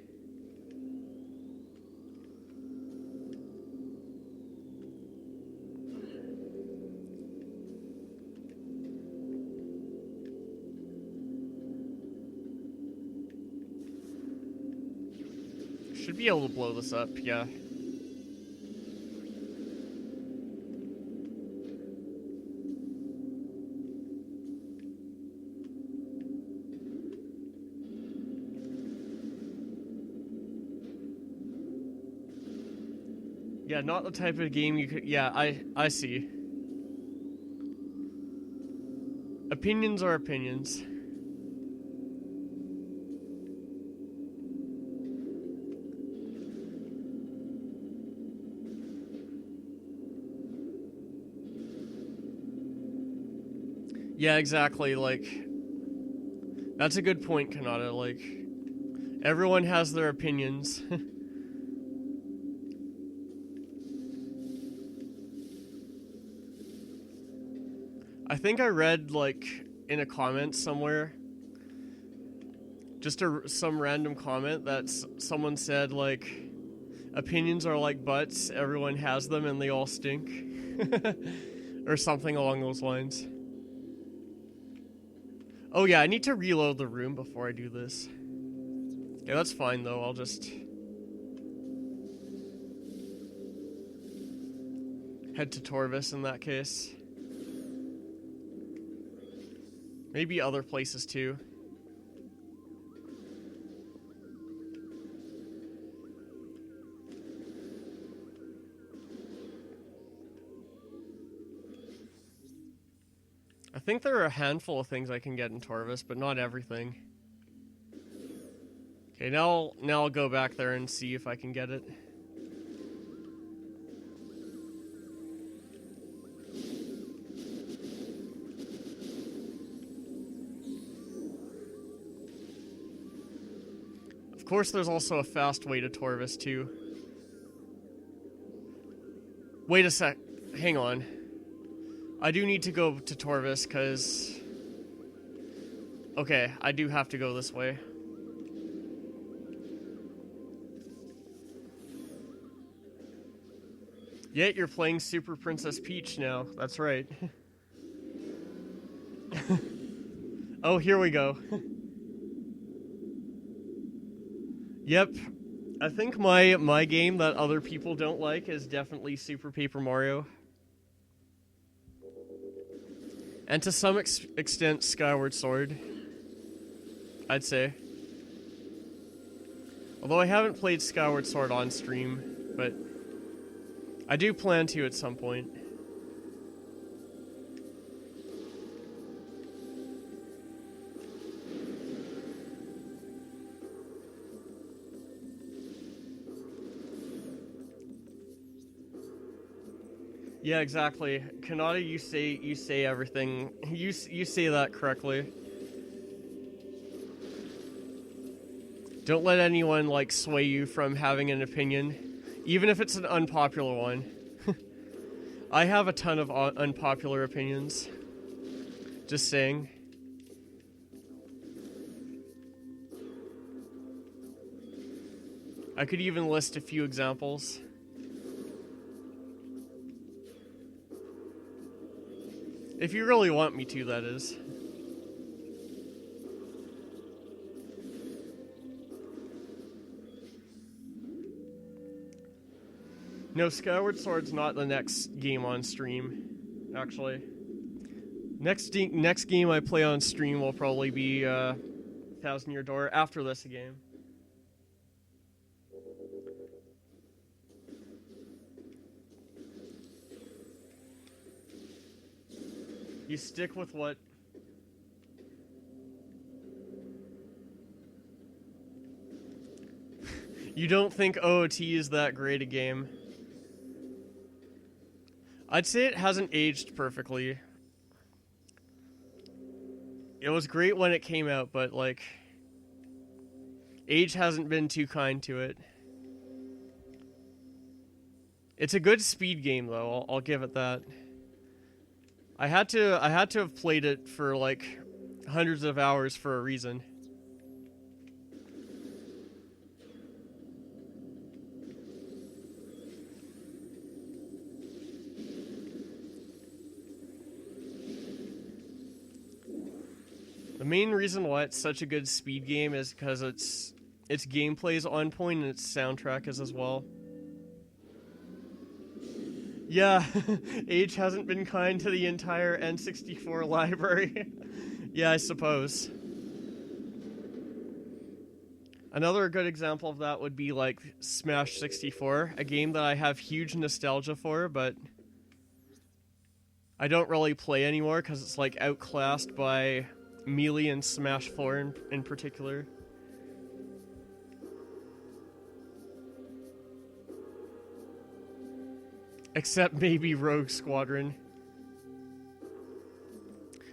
Should be able to blow this up, yeah. Yeah, not the type of game you could... Yeah, I see. Opinions are opinions. Yeah, exactly, like... That's a good point, Kanata, like... Everyone has their opinions. I think I read, like, in a comment somewhere... Just some random comment that someone said, like... Opinions are like butts, everyone has them and they all stink. Or something along those lines. Oh yeah, I need to reload the room before I do this. Yeah, that's fine though, I'll just... head to Torvis in that case. Maybe other places too. I think there are a handful of things I can get in Torvis, but not everything. Okay, now I'll go back there and see if I can get it. Of course, there's also a fast way to Torvis, too. Wait a sec. Hang on. I do need to go to Torvis, because... Okay, I do have to go this way. Yet you're playing Super Princess Peach now. That's right. Oh, here we go. Yep. I think my game that other people don't like is definitely Super Paper Mario. And to some extent, Skyward Sword, I'd say. Although I haven't played Skyward Sword on stream, but I do plan to at some point. Yeah, exactly. Kanata, you say everything. You say that correctly. Don't let anyone like sway you from having an opinion, even if it's an unpopular one. I have a ton of unpopular opinions. Just saying. I could even list a few examples. If you really want me to, that is. No, Skyward Sword's not the next game on stream, actually. Next game I play on stream will probably be Thousand Year Door after this game. You stick with what? You don't think OOT is that great a game? I'd say it hasn't aged perfectly. It was great when it came out, but, like, age hasn't been too kind to it. It's a good speed game, though. I'll give it that. I had to have played it for, like, hundreds of hours for a reason. The main reason why it's such a good speed game is because its gameplay is on point and its soundtrack is as well. Yeah, age hasn't been kind to the entire N64 library. Yeah, I suppose. Another good example of that would be like Smash 64, a game that I have huge nostalgia for, but I don't really play anymore because it's like outclassed by Melee and Smash 4 in particular. Except maybe Rogue Squadron.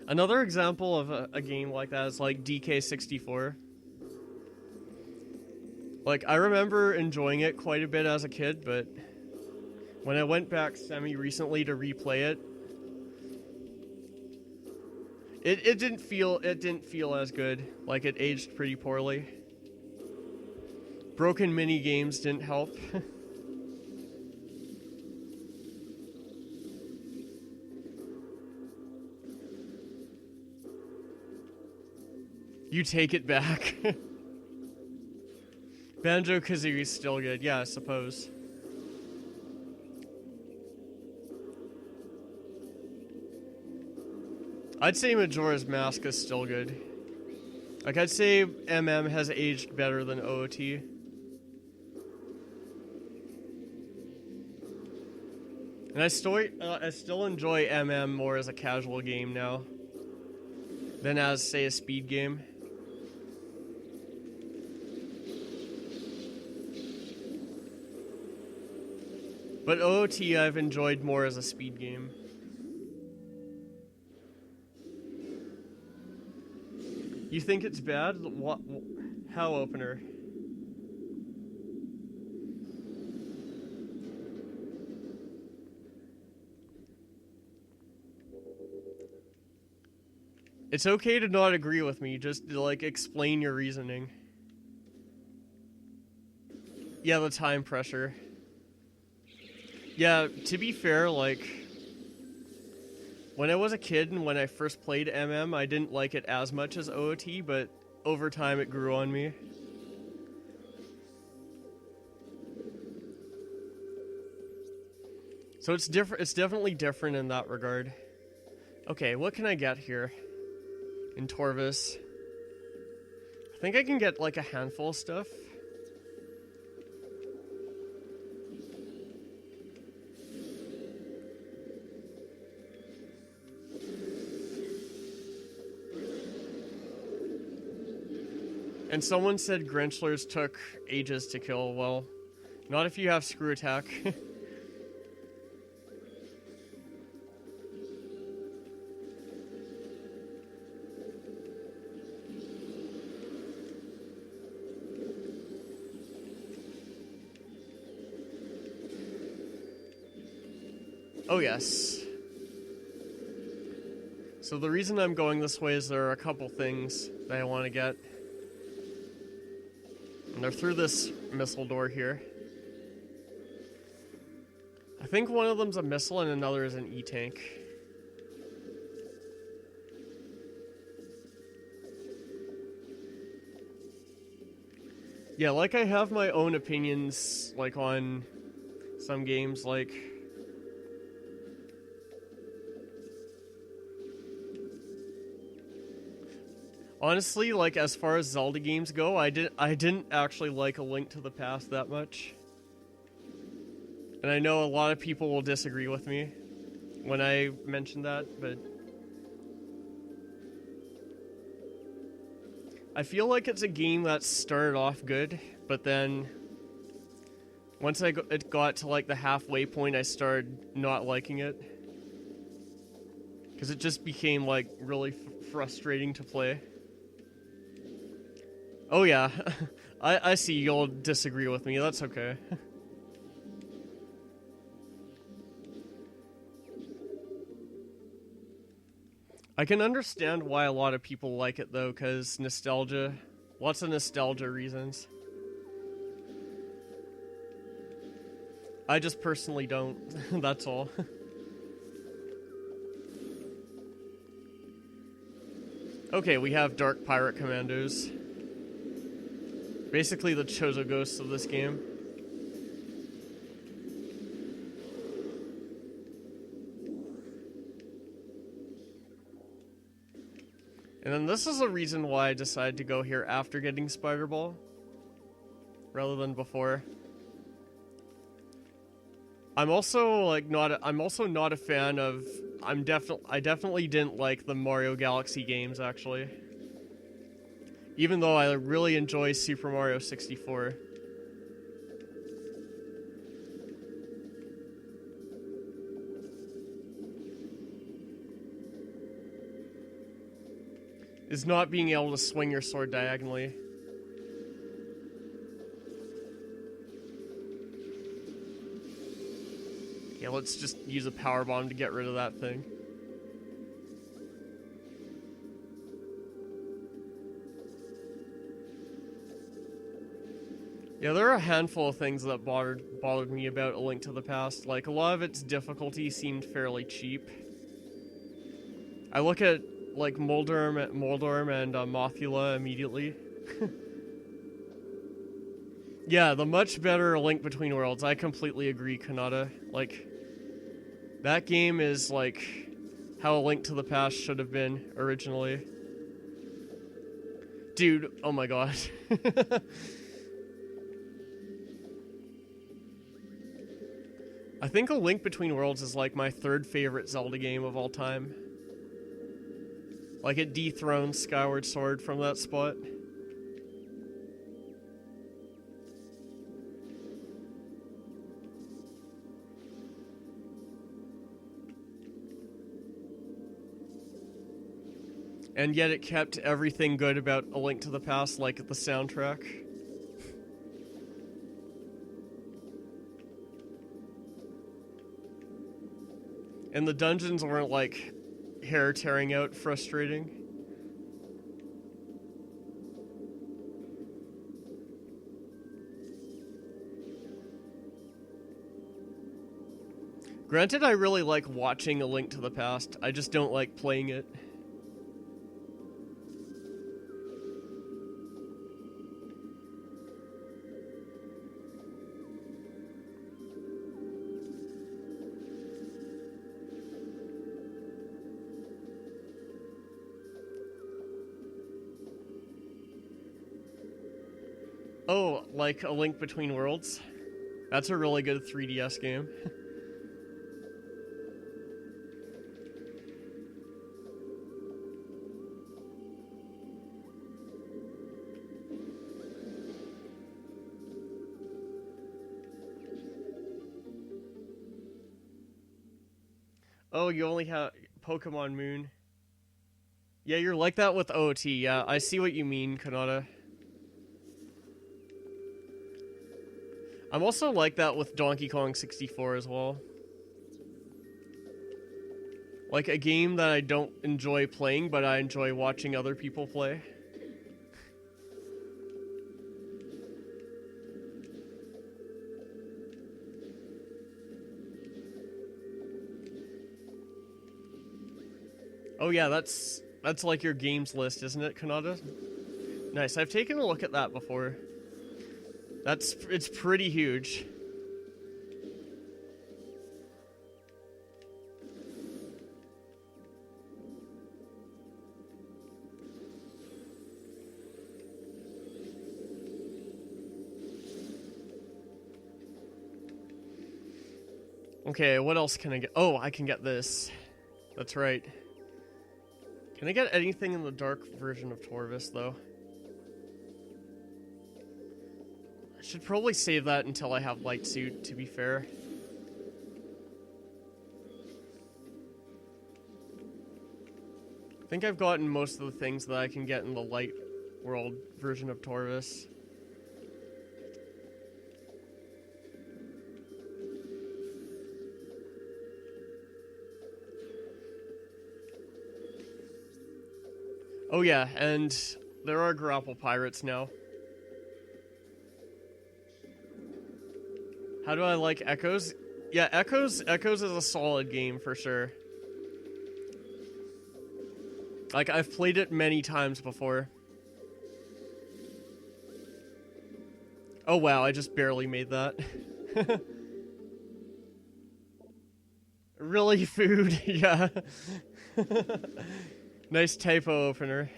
Another example of a game like that is like DK64. Like, I remember enjoying it quite a bit as a kid, but when I went back semi-recently to replay it, it didn't feel as good. Like, it aged pretty poorly. Broken mini games didn't help. You take it back. Banjo-Kazooie's still good, yeah, I suppose. I'd say Majora's Mask is still good. Like, I'd say MM has aged better than OOT. And I still enjoy MM more as a casual game now. than as, say, a speed game. But OOT I've enjoyed more as a speed game. You think it's bad? What? How, opener? It's okay to not agree with me, just like explain your reasoning. Yeah, the time pressure. Yeah, to be fair, like, when I was a kid and when I first played MM, I didn't like it as much as OOT, but over time it grew on me. So it's different. It's definitely different in that regard. Okay, what can I get here? In Torvis. I think I can get like a handful of stuff. And someone said Grinchlers took ages to kill. Well, not if you have screw attack. Oh yes. So the reason I'm going this way is there are a couple things that I want to get. And they're through this missile door here. I think one of them's a missile and another is an E-tank. Yeah, like I have my own opinions, like on some games, like... Honestly, like, as far as Zelda games go, I didn't actually like A Link to the Past that much. And I know a lot of people will disagree with me when I mention that, but... I feel like it's a game that started off good, but then... Once it got to, like, the halfway point, I started not liking it. Because it just became, like, really frustrating to play. Oh yeah, I see you'll disagree with me, that's okay. I can understand why a lot of people like it though, because nostalgia, lots of nostalgia reasons. I just personally don't, that's all. Okay, we have Dark Pirate Commandos. Basically the Chozo Ghosts of this game. And then this is the reason why I decided to go here after getting Spider Ball, rather than before. I'm also like not a fan of I definitely didn't like the Mario Galaxy games actually. Even though I really enjoy Super Mario 64. Is not being able to swing your sword diagonally. Okay, let's just use a power bomb to get rid of that thing. Yeah, there are a handful of things that bothered me about A Link to the Past. Like, a lot of its difficulty seemed fairly cheap. I look at, like, Moldorm and Mothula immediately. Yeah, the much better A Link Between Worlds. I completely agree, Kanata. Like, that game is, like, how A Link to the Past should have been originally. Dude, oh my god. I think A Link Between Worlds is like my third favorite Zelda game of all time. Like, it dethroned Skyward Sword from that spot. And yet it kept everything good about A Link to the Past, like the soundtrack. And the dungeons weren't, like, hair tearing out frustrating. Granted, I really like watching A Link to the Past. I just don't like playing it. Oh, like A Link Between Worlds? That's a really good 3DS game. Oh, you only have Pokemon Moon. Yeah, you're like that with OT. Yeah, I see what you mean, Kanata. I'm also like that with Donkey Kong 64 as well. Like a game that I don't enjoy playing, but I enjoy watching other people play. Oh yeah, that's like your games list, isn't it, Kanata? Nice, I've taken a look at that before. It's pretty huge. Okay, what else can I get? Oh, I can get this. That's right. Can I get anything in the dark version of Torvis, though? I should probably save that until I have Light Suit, to be fair. I think I've gotten most of the things that I can get in the Light World version of Torvis. Oh yeah, and there are Grapple Pirates now. How do I like Echoes? Yeah, Echoes is a solid game for sure. Like, I've played it many times before. Oh wow, I just barely made that. Really, food? Yeah. Nice typo opener.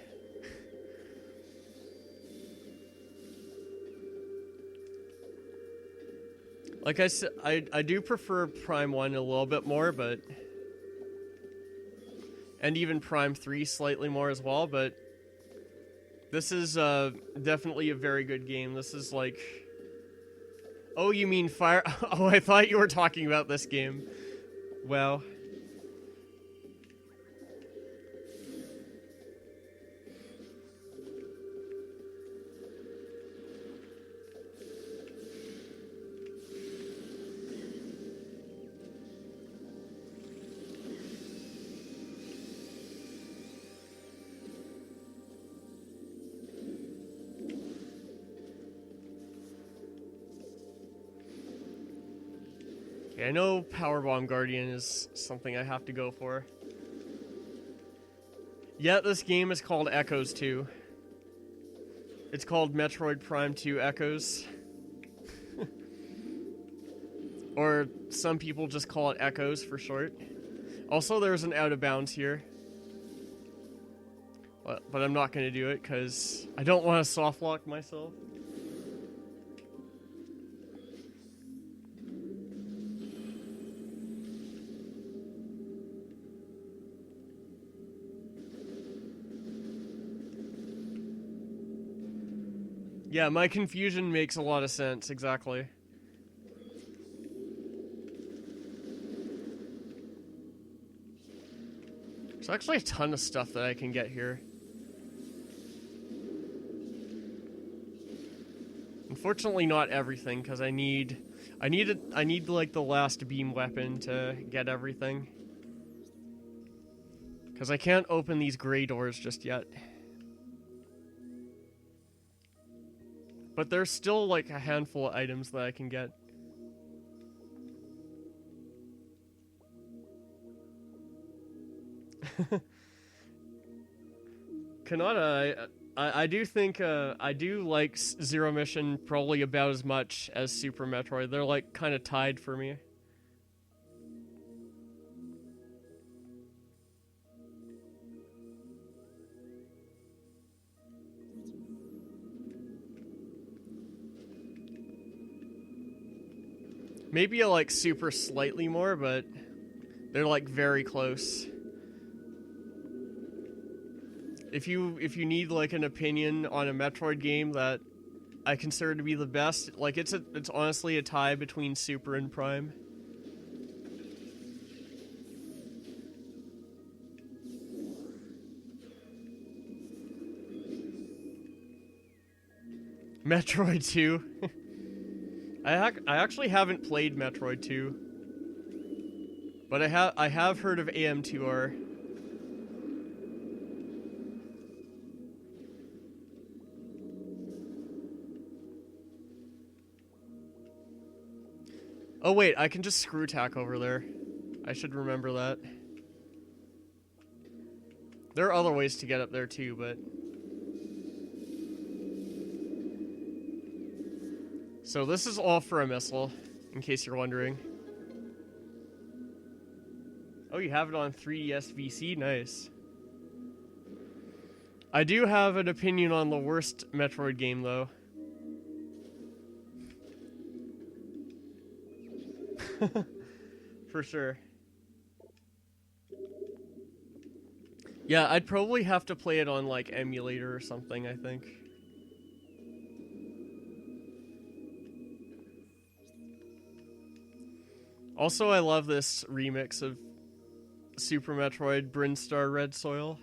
Like I said, I do prefer Prime 1 a little bit more, but... And even Prime 3 slightly more as well, but... This is definitely a very good game. This is like... Oh, you mean Fire... Oh, I thought you were talking about this game. Wow. I know Powerbomb Guardian is something I have to go for. Yet this game is called Echoes 2. It's called Metroid Prime 2 Echoes. Or some people just call it Echoes for short. Also, there's an out of bounds here. But I'm not going to do it because I don't want to soft lock myself. Yeah, my confusion makes a lot of sense, exactly. There's actually a ton of stuff that I can get here. Unfortunately, not everything, because I need like the last beam weapon to get everything. Because I can't open these gray doors just yet. But there's still like a handful of items that I can get. Kanata, I do think I do like Zero Mission probably about as much as Super Metroid. They're like kind of tied for me. Maybe I like Super slightly more, but they're like very close. If you need like an opinion on a Metroid game that I consider to be the best, like it's honestly a tie between Super and Prime. Metroid 2. I actually haven't played Metroid 2. But I have heard of AM2R. Oh wait, I can just screw tack over there. I should remember that. There are other ways to get up there too, but... So this is all for a missile, in case you're wondering. Oh, you have it on 3DS VC? Nice. I do have an opinion on the worst Metroid game, though. For sure. Yeah, I'd probably have to play it on, like, emulator or something, I think. Also, I love this remix of Super Metroid Brinstar Red Soil.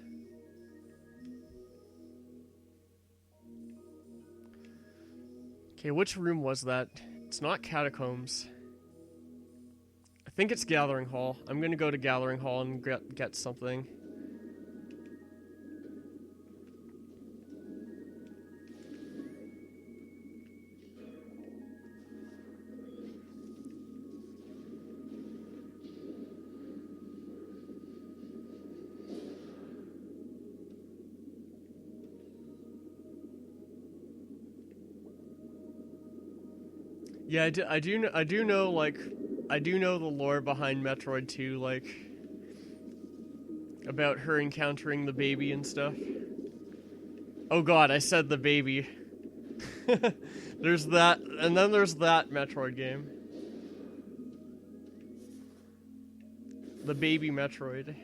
Okay, which room was that? It's not Catacombs. I think it's Gathering Hall. I'm gonna go to Gathering Hall and get something. Yeah, I do know, like, I do know the lore behind Metroid 2, like, about her encountering the baby and stuff. Oh god, I said the baby. There's that, and then there's that Metroid game. The baby Metroid.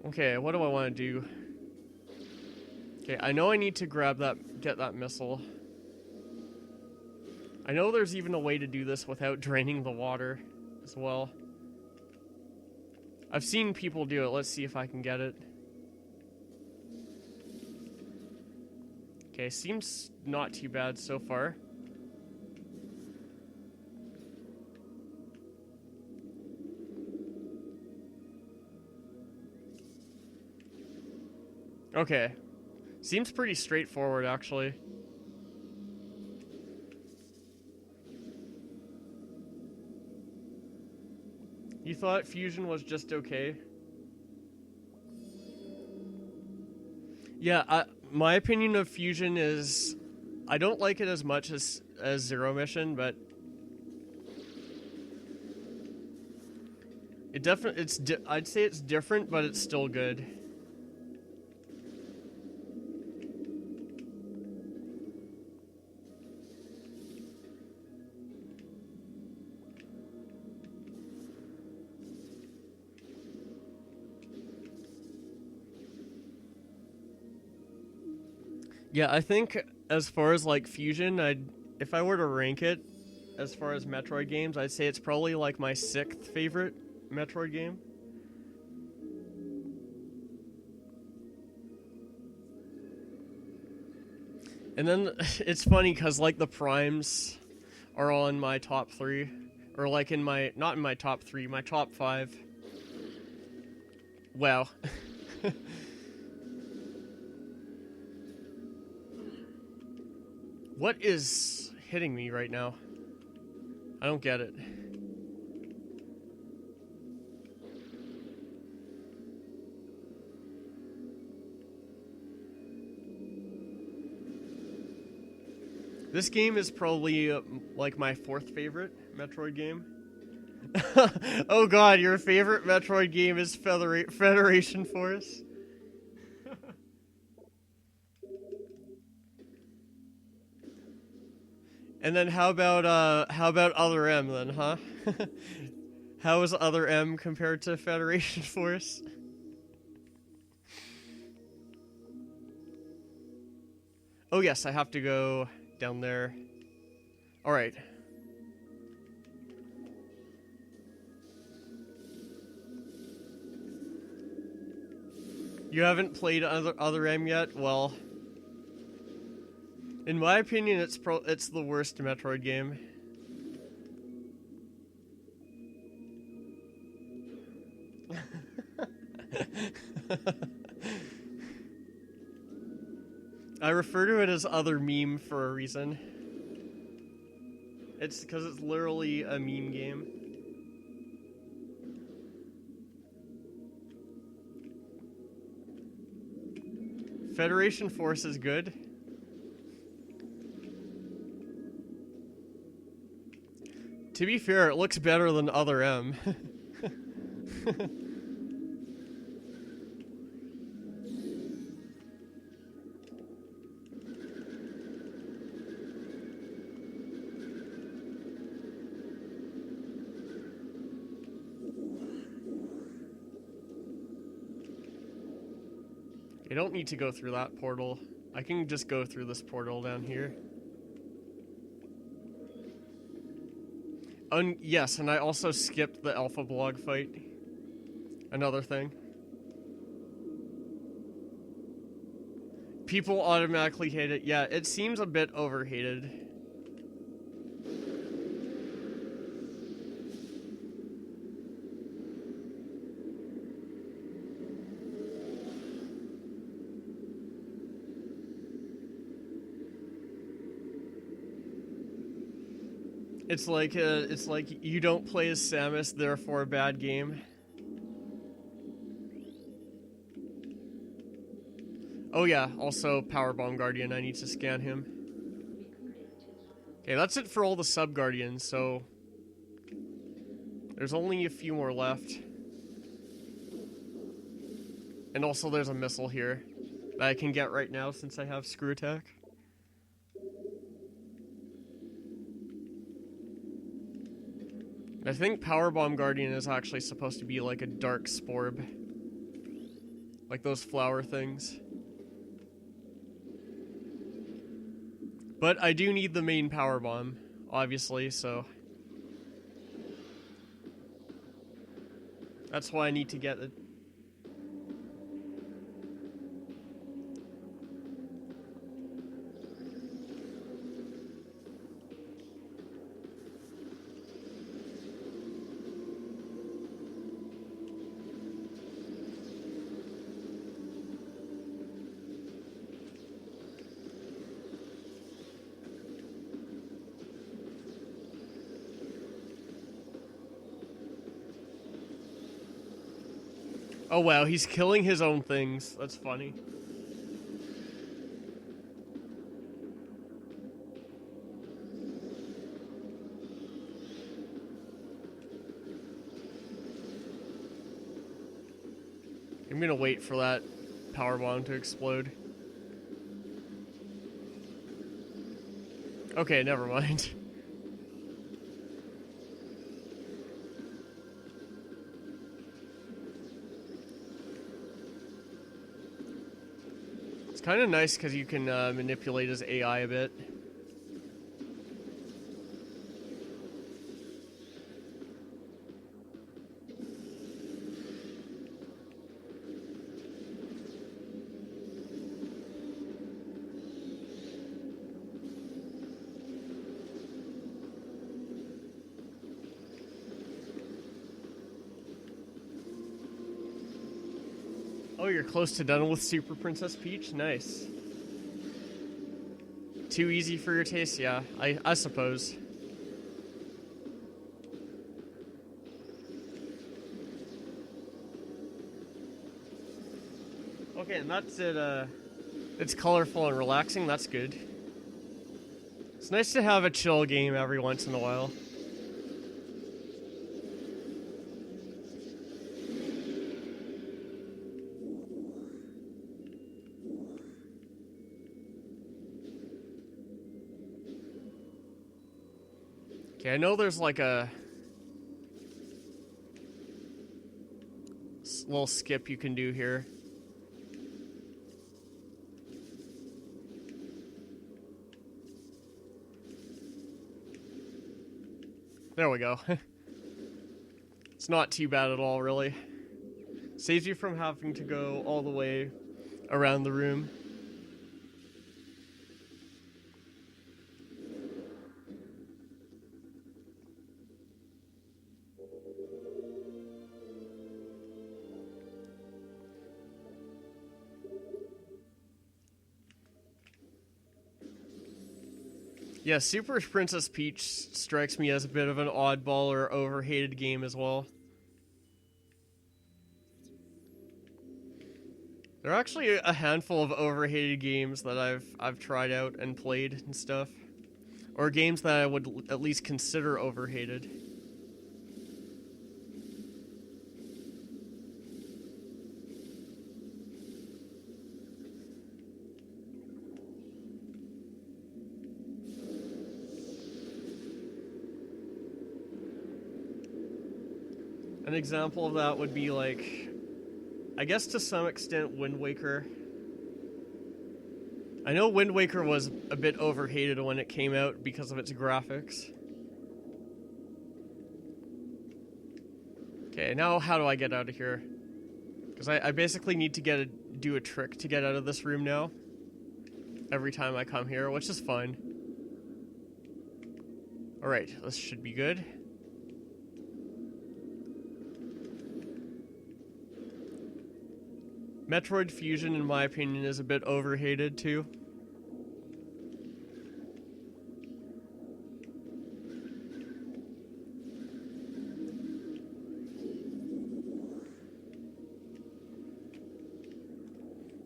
Okay, what do I want to do? Okay, I know I need to get that missile. I know there's even a way to do this without draining the water as well. I've seen people do it. Let's see if I can get it. Okay, seems not too bad so far. Okay. Seems pretty straightforward, actually. You thought Fusion was just okay? Yeah, my opinion of Fusion is... I don't like it as much as Zero Mission, but... I'd say it's different, but it's still good. Yeah, I think as far as like Fusion, if I were to rank it as far as Metroid games, I'd say it's probably like my 6th favorite Metroid game. And then it's funny because like the primes are all in my top 3, or like in my not in my top 3, my top 5. Wow. What is hitting me right now? I don't get it. This game is probably like my 4th favorite Metroid game. Oh god, your favorite Metroid game is Federation Force? And then how about Other M then, huh? How is Other M compared to Federation Force? Oh yes, I have to go down there. Alright. You haven't played Other M yet? Well, in my opinion, it's the worst Metroid game. I refer to it as Other Meme for a reason. It's because it's literally a meme game. Federation Force is good. To be fair, it looks better than Other M. I don't need to go through that portal. I can just go through this portal down here. Yes, and I also skipped the Alpha Blog fight. Another thing. People automatically hate it. Yeah, it seems a bit overhated. It's like you don't play as Samus, therefore a bad game. Oh yeah, also Powerbomb Guardian, I need to scan him. Okay, that's it for all the sub-Guardians, so there's only a few more left. And also there's a missile here that I can get right now since I have Screw Attack. I think Powerbomb Guardian is actually supposed to be like a dark sporb. Like those flower things. But I do need the main Powerbomb, obviously, so that's why I need to get it. Oh wow, he's killing his own things. That's funny. I'm gonna wait for that power bomb to explode. Okay, never mind. kind of nice because you can manipulate his AI a bit. Oh, you're close to done with Super Princess Peach? Nice. Too easy for your taste? Yeah, I suppose. Okay, and that's it. It's colorful and relaxing. That's good. It's nice to have a chill game every once in a while. Okay, I know there's like a little skip you can do here. There we go. It's not too bad at all, really. Saves you from having to go all the way around the room. Yeah, Super Princess Peach strikes me as a bit of an oddball or overhated game as well. There are actually a handful of overhated games that I've tried out and played and stuff. Or games that I would at least consider overhated. An example of that would be like, I guess to some extent, Wind Waker. I know Wind Waker was a bit overhated when it came out because of its graphics. Okay, now how do I get out of here? Because I basically need to do a trick to get out of this room now. Every time I come here, which is fine. Alright, this should be good. Metroid Fusion, in my opinion, is a bit overhated, too.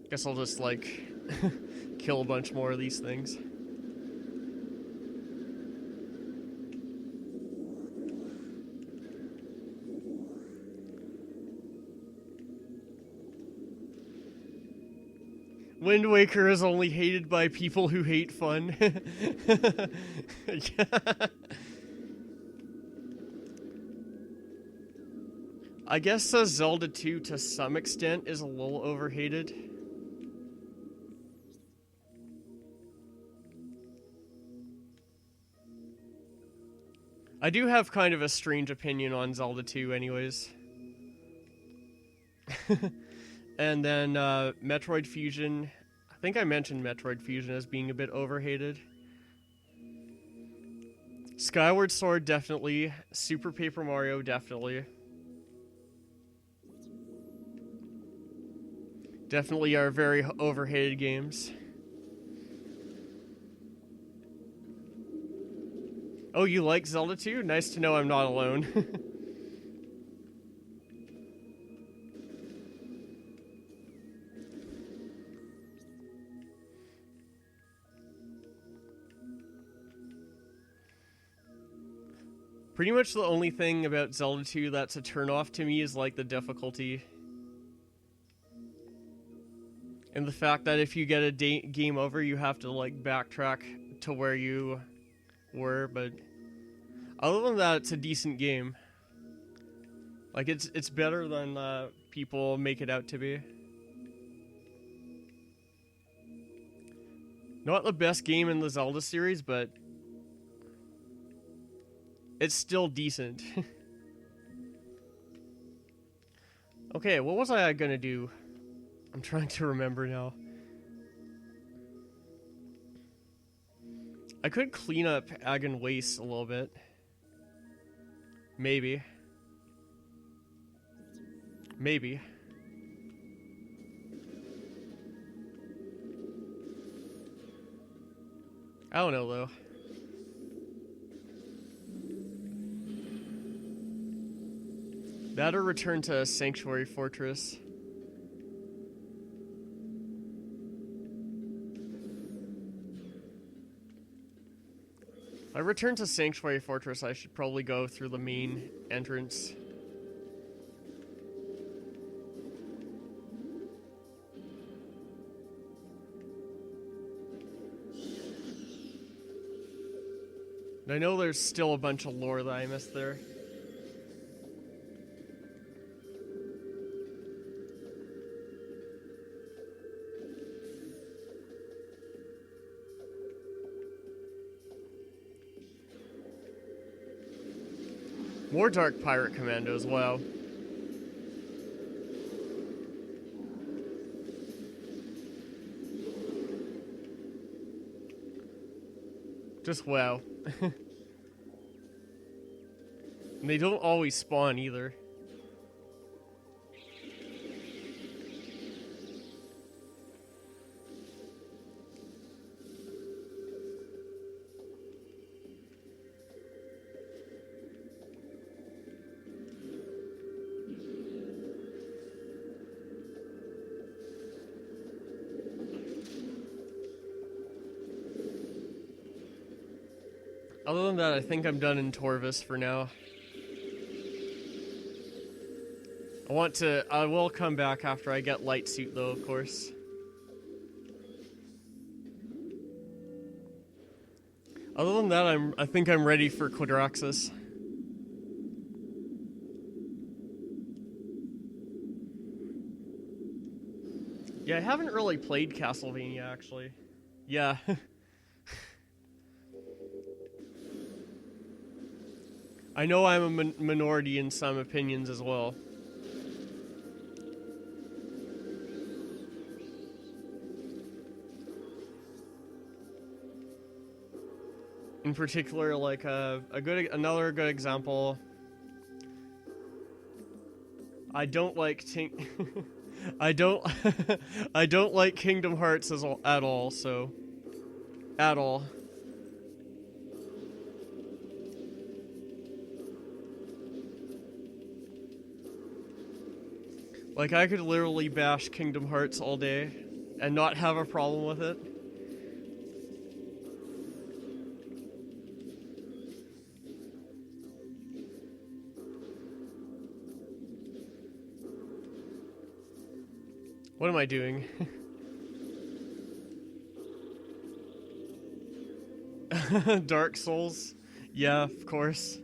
Guess I'll just, like, kill a bunch more of these things. Wind Waker is only hated by people who hate fun. I guess Zelda 2 to some extent is a little overhated. I do have kind of a strange opinion on Zelda 2 anyways. And then Metroid Fusion. I think I mentioned Metroid Fusion as being a bit overhated. Skyward Sword, definitely. Super Paper Mario, definitely. Definitely are very overhated games. Oh, you like Zelda 2? Nice to know I'm not alone. Pretty much the only thing about Zelda 2 that's a turnoff to me is like the difficulty. And the fact that if you get a game over, you have to like backtrack to where you were, but other than that, it's a decent game. Like it's better than people make it out to be. Not the best game in the Zelda series, but it's still decent. Okay, what was I gonna do? I'm trying to remember now. I could clean up Agon Waste a little bit. Maybe. Maybe. I don't know, though. That or return to Sanctuary Fortress. If I return to Sanctuary Fortress, I should probably go through the main entrance. I know there's still a bunch of lore that I missed there. More Dark Pirate Commandos, wow. Just wow. And they don't always spawn either. Other than that, I think I'm done in Torvis for now. I will come back after I get Light Suit though, of course. Other than that, I think I'm ready for Quadraxis. Yeah, I haven't really played Castlevania, actually. Yeah. I know I'm a minority in some opinions as well. In particular, like another good example. I don't like I don't like Kingdom Hearts at all. So, at all. Like, I could literally bash Kingdom Hearts all day and not have a problem with it. What am I doing? Dark Souls? Yeah, of course.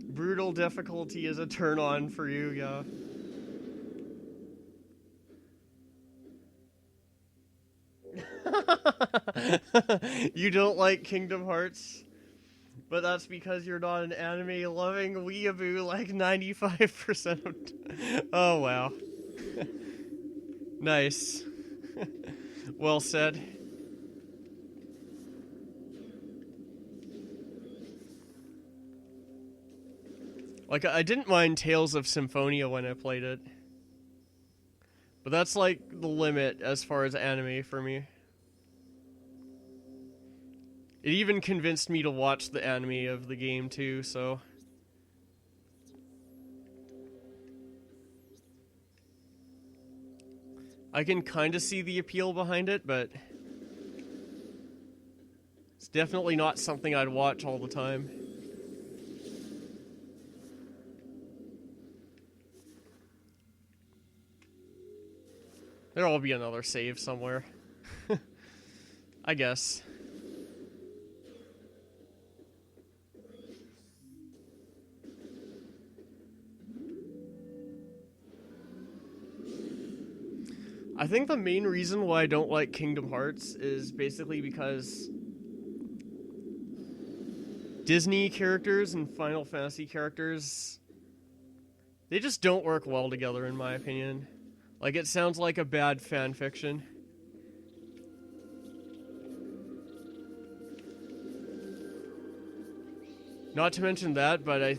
Brutal difficulty is a turn on for you, yeah. You don't like Kingdom Hearts? But that's because you're not an anime-loving weeaboo like 95% of... Oh, wow. Nice. Well said. Like, I didn't mind Tales of Symphonia when I played it. But that's, like, the limit as far as anime for me. It even convinced me to watch the anime of the game, too, so... I can kind of see the appeal behind it, but... it's definitely not something I'd watch all the time. There'll be another save somewhere. I guess. I think the main reason why I don't like Kingdom Hearts is basically because Disney characters and Final Fantasy characters, they just don't work well together, in my opinion. Like, it sounds like a bad fan fiction. Not to mention that, but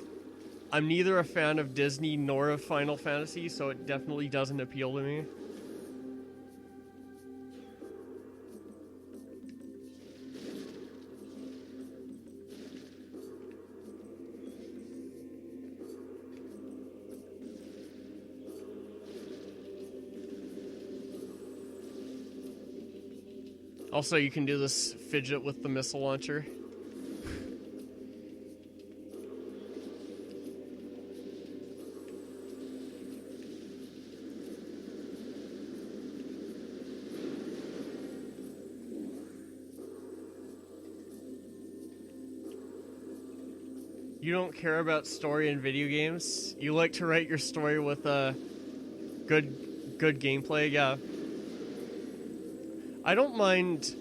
I'm neither a fan of Disney nor of Final Fantasy, so it definitely doesn't appeal to me. Also, you can do this fidget with the missile launcher. You don't care about story in video games? You like to write your story with good gameplay? Yeah. I don't mind,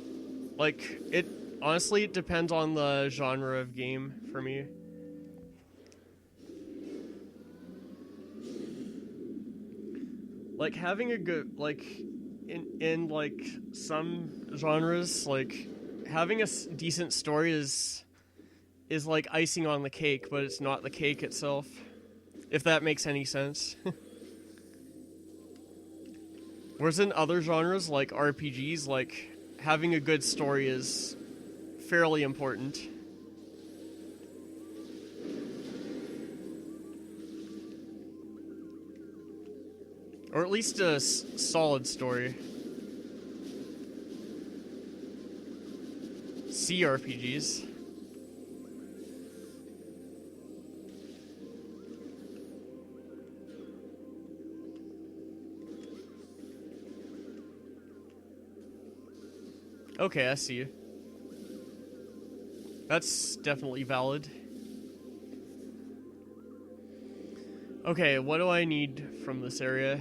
like, it, honestly, it depends on the genre of game for me. Like, having a good, like, in like, some genres, like, having a decent story is like icing on the cake, but it's not the cake itself, if that makes any sense. Whereas in other genres, like RPGs, like, having a good story is fairly important. Or at least a solid story. CRPGs. Okay, I see you. That's definitely valid. Okay, what do I need from this area?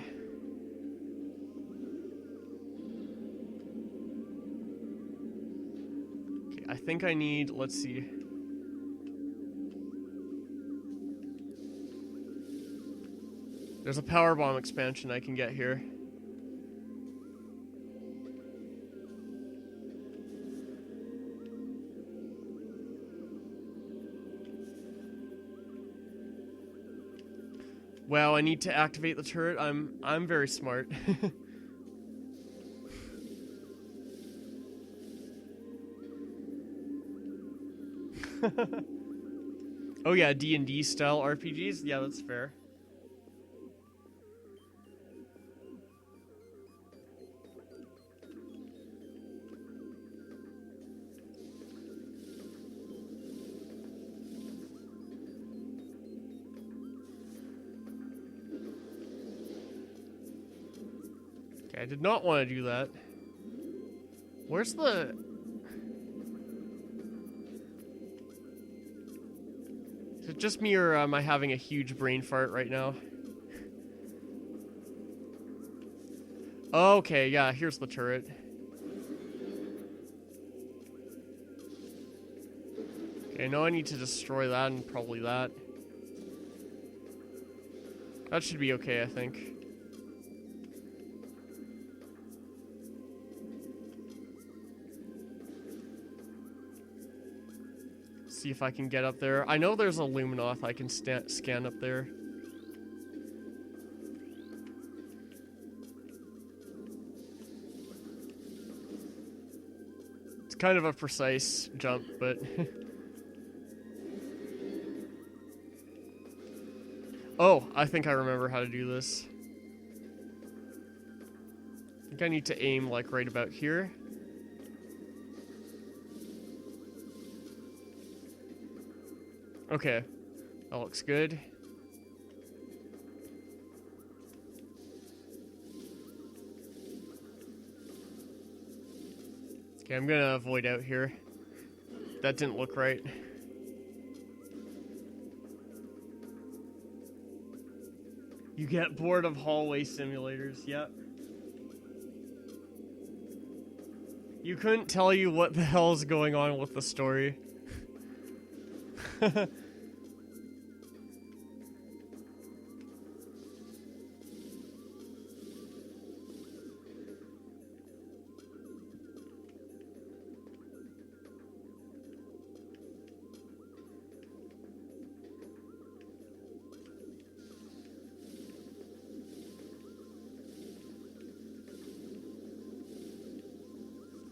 Okay, I think I need, let's see. There's a power bomb expansion I can get here. Wow, I need to activate the turret. I'm very smart. Oh yeah, D&D style RPGs? Yeah, that's fair. I did not want to do that. Where's the... Is it just me, or am I having a huge brain fart right now? Okay, yeah, here's the turret. Okay, now I need to destroy that and probably that. That should be okay, I think. See if I can get up there. I know there's a Luminoth I can scan up there. It's kind of a precise jump, but... Oh, I think I remember how to do this. I think I need to aim, like, right about here. Okay, that looks good. Okay, I'm gonna avoid out here. That didn't look right. You get bored of hallway simulators, yep. You couldn't tell you what the hell is going on with the story.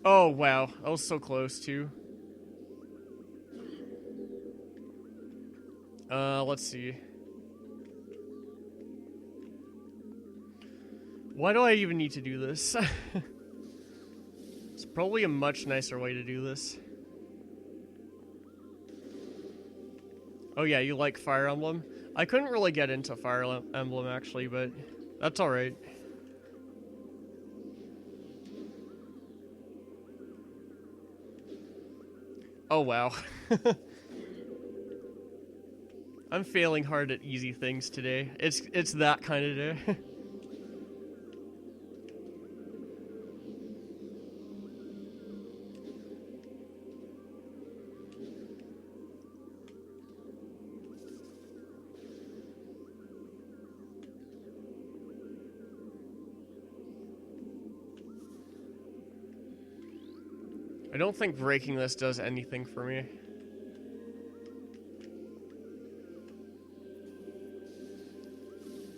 Oh, wow. I was so close, too. Let's see. Why do I even need to do this? It's probably a much nicer way to do this. Oh yeah, you like Fire Emblem? I couldn't really get into Fire Emblem, actually, but that's alright. Oh wow. I'm failing hard at easy things today. It's that kind of day. I don't think breaking this does anything for me.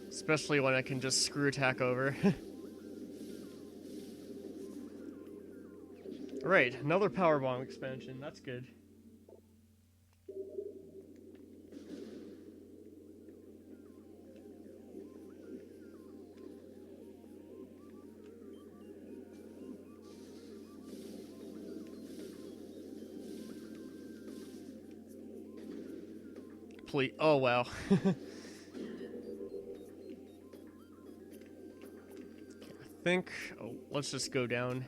Especially when I can just screw attack over. Right, another power bomb expansion. That's good. Please. Oh wow. I think, let's just go down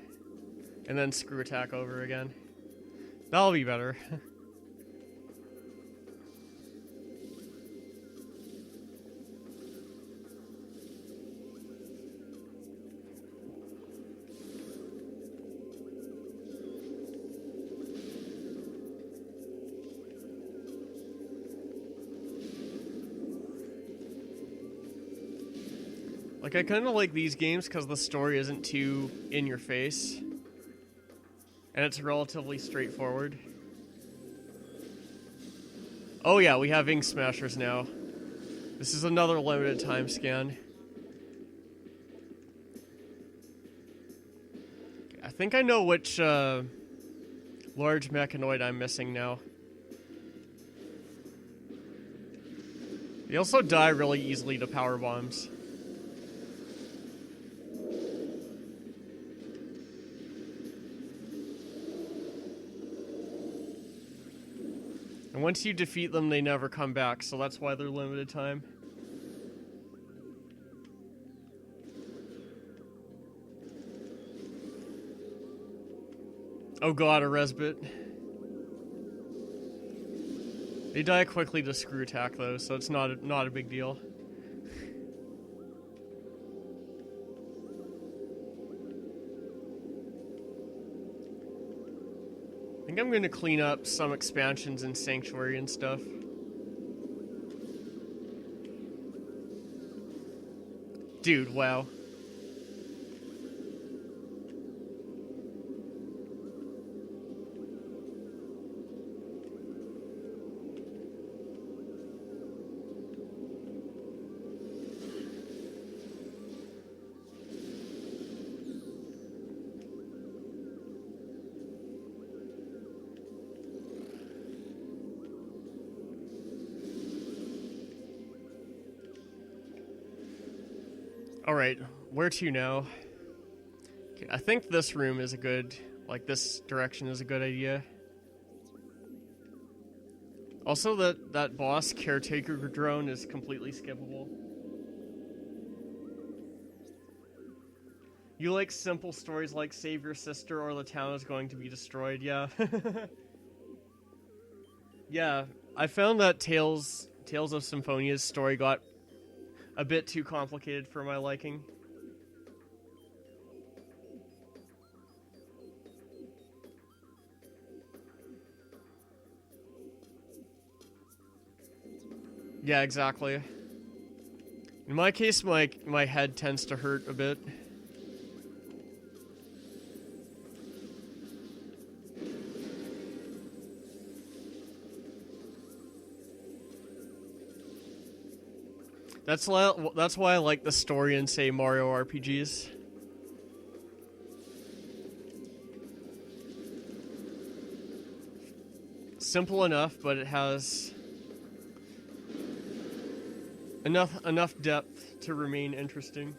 and then screw attack over again. That'll be better. Like, I kind of like these games because the story isn't too in your face. And it's relatively straightforward. Oh yeah, we have Ink Smashers now. This is another limited time scan. I think I know which large mechanoid I'm missing now. They also die really easily to power bombs. And once you defeat them, they never come back, so that's why they're limited time. Oh god, a Resbit. They die quickly to screw attack though, so it's not a big deal. I think I'm going to clean up some expansions in Sanctuary and stuff. Dude, wow. Alright, where to now? Okay, I think this room is a good, like this direction is a good idea. Also, that boss, Caretaker Drone, is completely skippable. You like simple stories like save your sister or the town is going to be destroyed, yeah. Yeah, I found that Tales of Symphonia's story got a bit too complicated for my liking. Yeah, exactly. In my case, my head tends to hurt a bit. That's why I like the story in, say, Mario RPGs. Simple enough, but it has enough depth to remain interesting.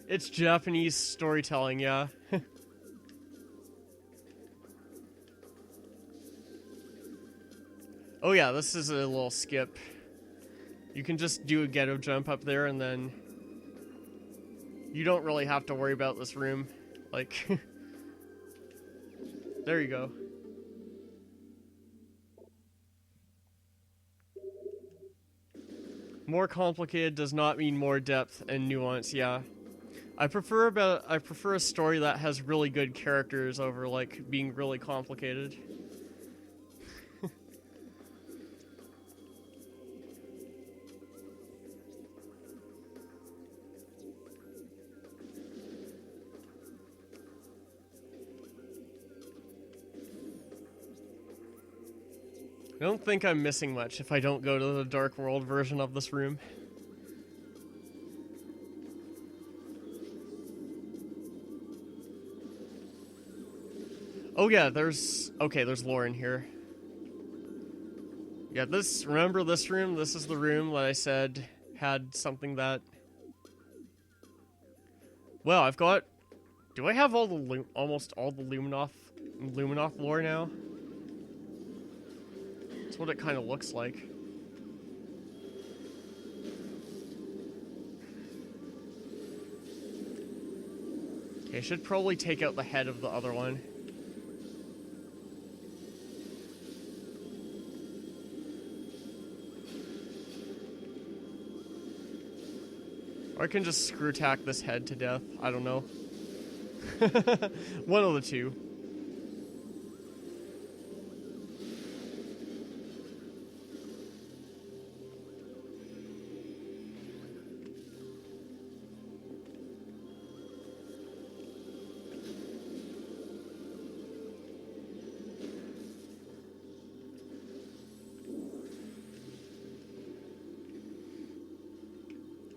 It's Japanese storytelling, yeah. Oh yeah, this is a little skip. You can just do a ghetto jump up there and then you don't really have to worry about this room. Like, there you go. More complicated does not mean more depth and nuance, yeah. I prefer a story that has really good characters over like being really complicated. I don't think I'm missing much if I don't go to the Dark World version of this room. Oh yeah, there's lore in here. Yeah, remember this room? This is the room that I said had something that... Well, do I have almost all the Luminoth lore now? That's what it kind of looks like. Okay, I should probably take out the head of the other one. Or I can just screw tack this head to death. I don't know. One of the two.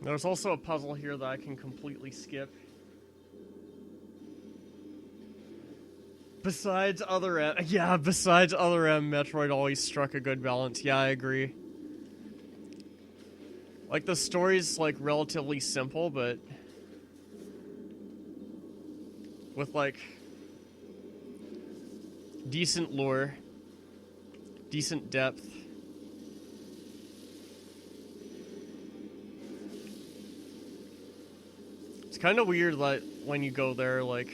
There's also a puzzle here that I can completely skip. Besides other M, Metroid always struck a good balance. Yeah, I agree. Like, the story's, like, relatively simple, but with, like, decent lore, decent depth. It's kind of weird that when you go there, like...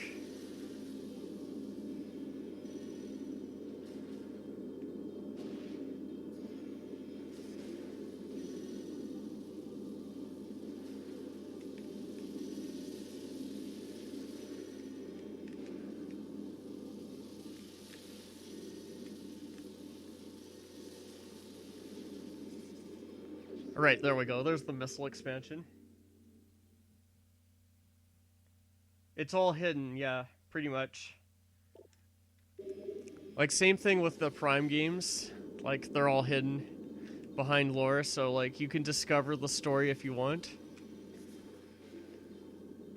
Alright, there we go. There's the missile expansion. It's all hidden, yeah, pretty much. Like, same thing with the Prime games. Like, they're all hidden behind lore, so, like, you can discover the story if you want.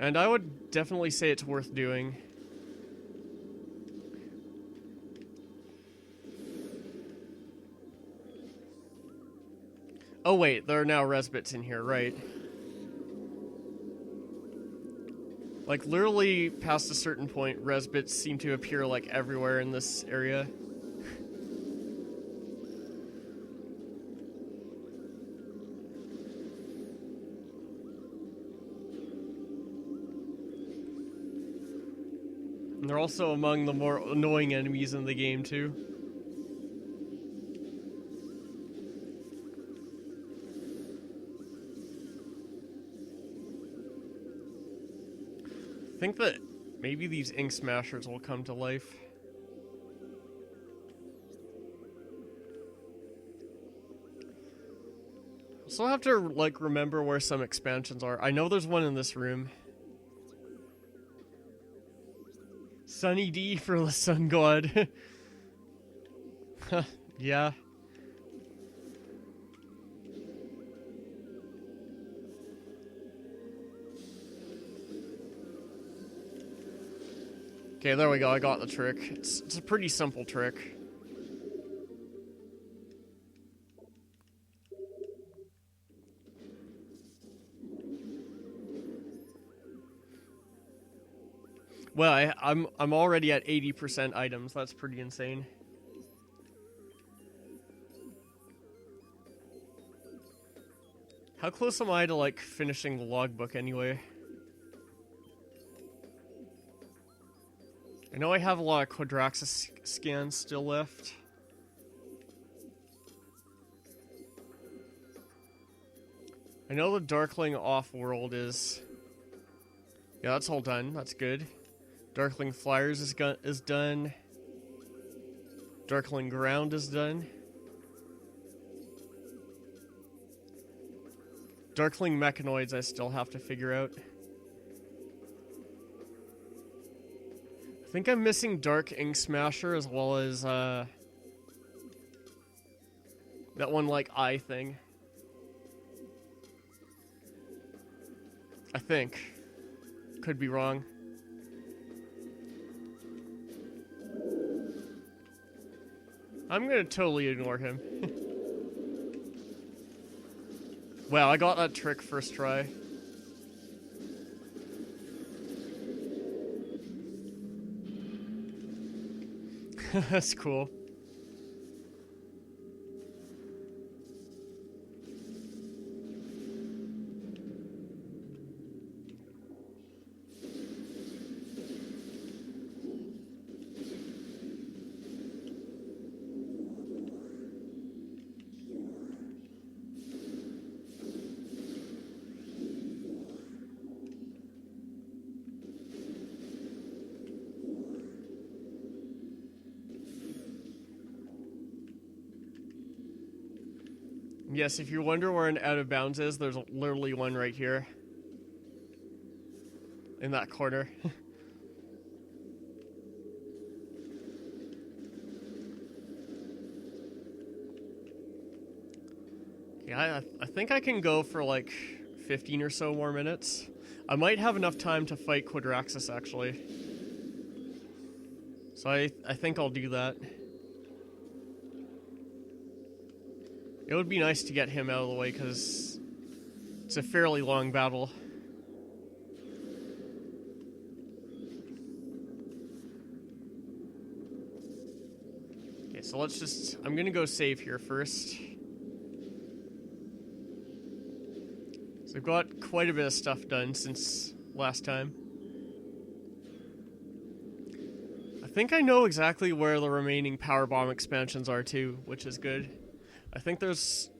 And I would definitely say it's worth doing. Oh wait, there are now res bits in here, right? Like, literally past a certain point, res bits seem to appear, like, everywhere in this area. And they're also among the more annoying enemies in the game, too. I think that maybe these ink smashers will come to life. So I'll have to, like, remember where some expansions are. I know there's one in this room. Sunny D for the sun god. Yeah. Okay, there we go. I got the trick. It's a pretty simple trick. Well, I'm already at 80% items. That's pretty insane. How close am I to, like, finishing the logbook anyway? I know I have a lot of Quadraxis scans still left. I know the Darkling off-world is... Yeah, that's all done. That's good. Darkling Flyers is done. Darkling Ground is done. Darkling Mechanoids I still have to figure out. I think I'm missing Dark Ink Smasher as well as that one like eye thing. I think. Could be wrong. I'm gonna totally ignore him. Wow, I got that trick first try. That's cool. Yes, if you wonder where an out of bounds is, there's literally one right here. In that corner. Yeah, I think I can go for like 15 or so more minutes. I might have enough time to fight Quadraxis, actually. So I think I'll do that. It would be nice to get him out of the way, because it's a fairly long battle. Okay, so let's just... I'm gonna go save here first. So I've got quite a bit of stuff done since last time. I think I know exactly where the remaining Power Bomb expansions are too, which is good. I think there's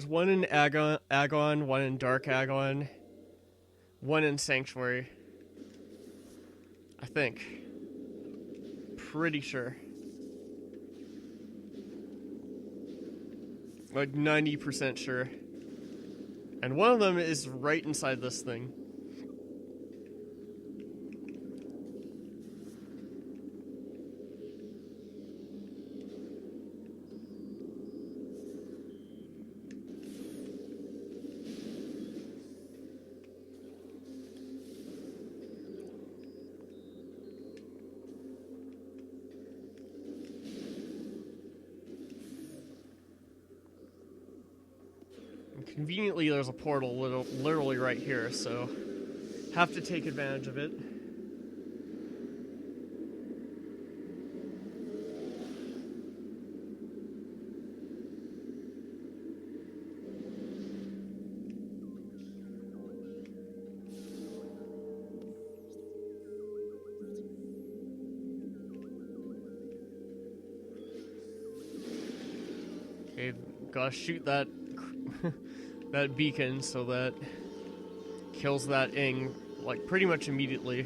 one in Agon, one in Dark Agon, one in Sanctuary. I think. Pretty sure. Like 90% sure. And one of them is right inside this thing. Conveniently, there's a portal literally right here, so have to take advantage of it. Okay, gotta shoot that that beacon so that kills that Ing, like, pretty much immediately.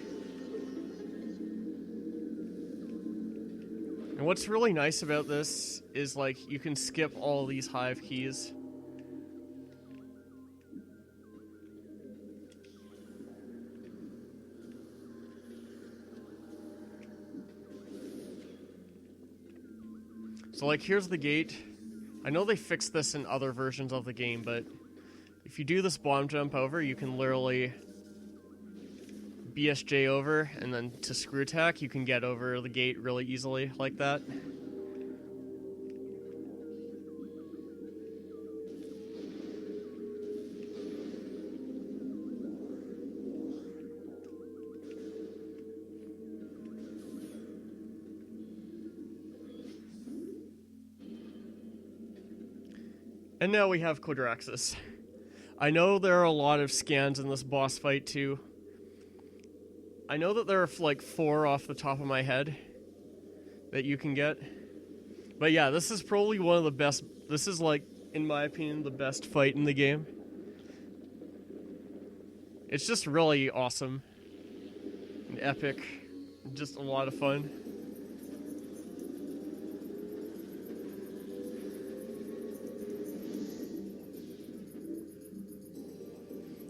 And what's really nice about this is, like, you can skip all these Hive keys. So, like, here's the gate. I know they fixed this in other versions of the game, but if you do this bomb jump over, you can literally BSJ over, and then to screw attack, you can get over the gate really easily, like that. And now we have Quadraxis. I know there are a lot of scans in this boss fight too. I know that there are like 4 off the top of my head that you can get. But yeah, this is probably one of the best. This is like, in my opinion, the best fight in the game. It's just really awesome and epic. Just a lot of fun.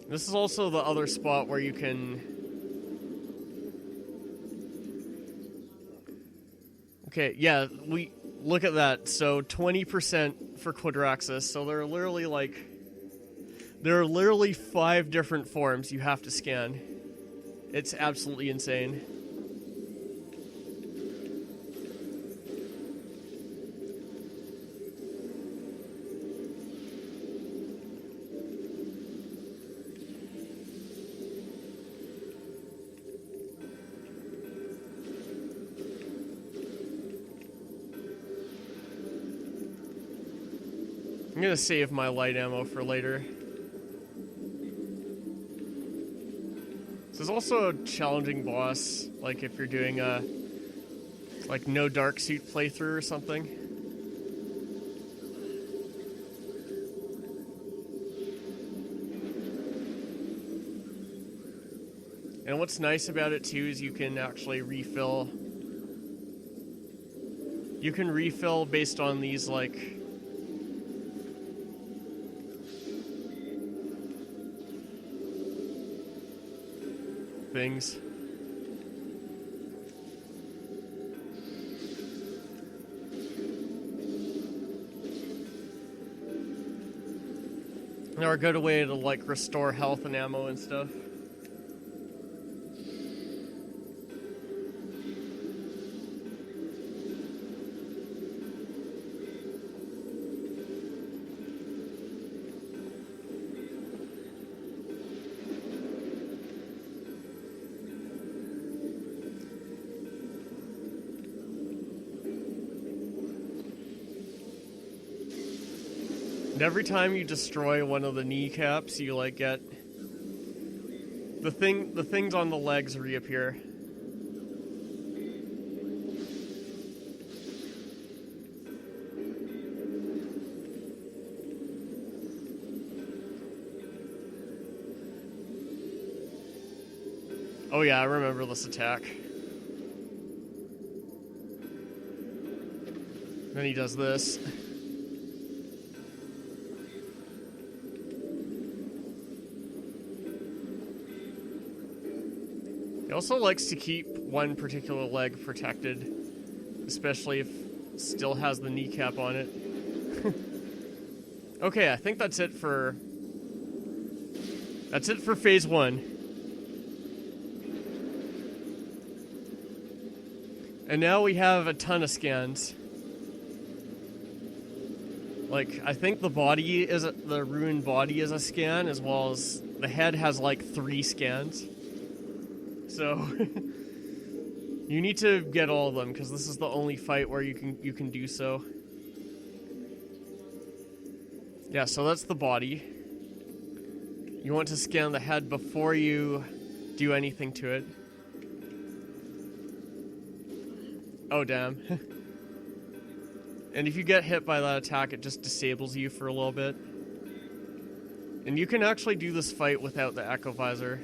This is also the other spot where you can... Okay, yeah, we look at that. So 20% for Quadraxis. So there are literally like... There are literally 5 different forms you have to scan. It's absolutely insane. I'm gonna save my light ammo for later. This is also a challenging boss, like if you're doing a like no dark suit playthrough or something. And what's nice about it too is you can actually refill. You can refill based on these like things. They're a good way to like restore health and ammo and stuff. And every time you destroy one of the kneecaps, you like get the things on the legs reappear. Oh yeah, I remember this attack. Then he does this. He also likes to keep one particular leg protected, especially if it still has the kneecap on it. Okay, I think that's it for phase 1. And now we have a ton of scans. Like, I think the ruined body is a scan, as well as the head has like 3 scans. So you need to get all of them because this is the only fight where you can do so. Yeah, so that's the body. You want to scan the head before you do anything to it. Oh damn. And if you get hit by that attack, it just disables you for a little bit. And you can actually do this fight without the echo visor.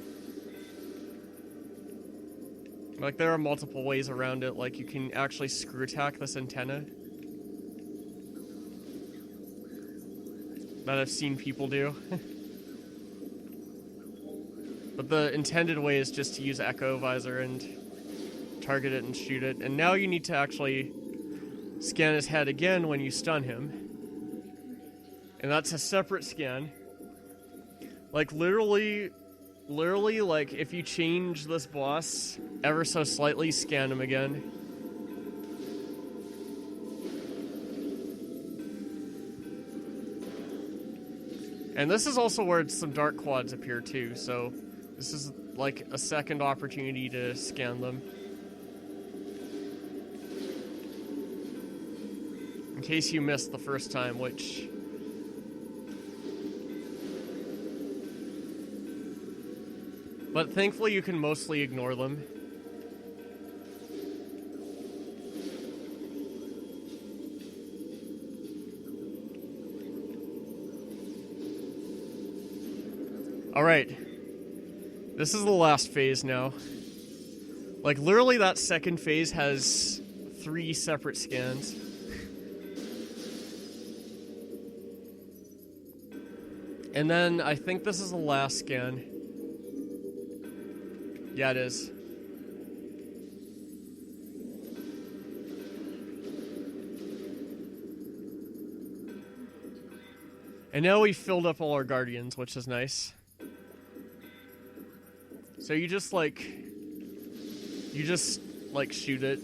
Like, there are multiple ways around it. Like, you can actually screw attack this antenna that I've seen people do. But the intended way is just to use echo visor and target it and shoot it. And now you need to actually Scan his head again when you stun him. And that's a separate scan. Like, literally, like, if you change this boss ever so slightly, scan him again. And this is also where some dark quads appear too, so this is like a second opportunity to scan them. In case you missed the first time, which... But thankfully you can mostly ignore them. Alright. This is the last phase now. Like, literally that second phase has 3 separate scans. And then I think this is the last scan. Yeah, it is. And now we've filled up all our guardians, which is nice. So you just like shoot it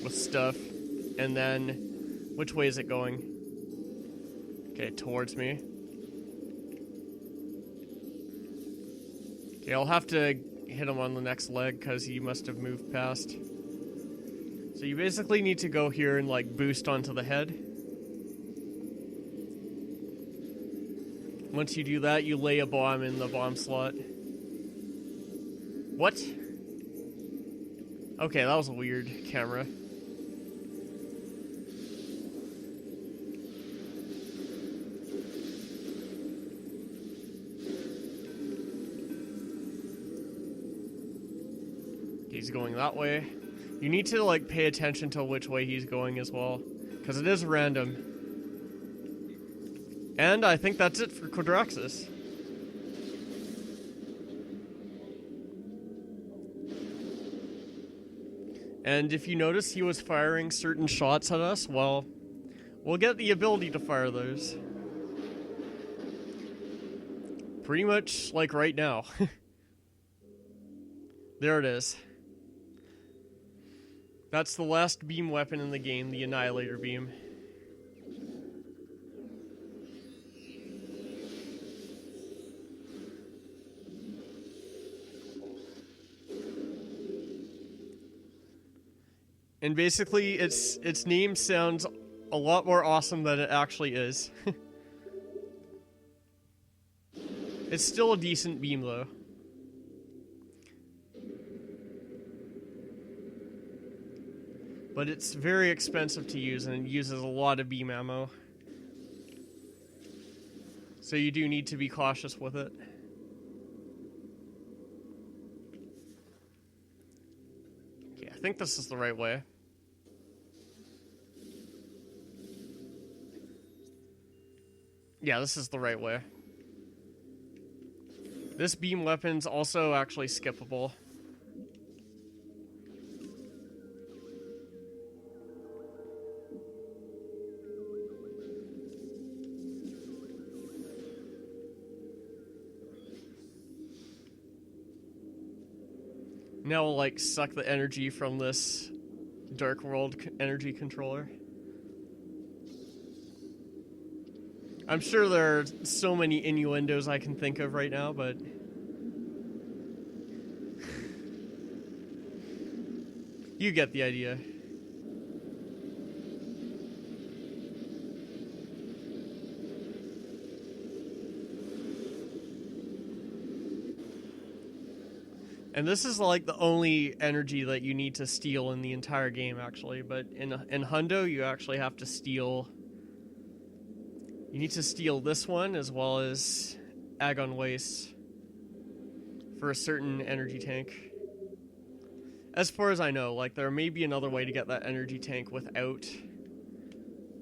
with stuff, and then which way is it going? Okay, towards me. Okay, I'll have to hit him on the next leg because he must have moved past. So you basically need to go here and like boost onto the head. Once you do that, you lay a bomb in the bomb slot. What? Okay, that was a weird camera. He's going that way. You need to like pay attention to which way he's going as well, because it is random. And I think that's it for Quadraxis. And if you notice he was firing certain shots at us, well, we'll get the ability to fire those. Pretty much like right now. There it is. That's the last beam weapon in the game, the Annihilator Beam. And basically, its name sounds a lot more awesome than it actually is. It's still a decent beam, though. But it's very expensive to use, and it uses a lot of beam ammo. So you do need to be cautious with it. Okay, I think this is the right way. Yeah, this is the right way. This beam weapon's also actually skippable. Now we'll like suck the energy from this Dark World energy controller. I'm sure there are so many innuendos I can think of right now, but... you get the idea. And this is like the only energy that you need to steal in the entire game, actually. But in Hundo, you actually have to steal... You need to steal this one as well as Agon Waste for a certain energy tank. As far as I know, like there may be another way to get that energy tank without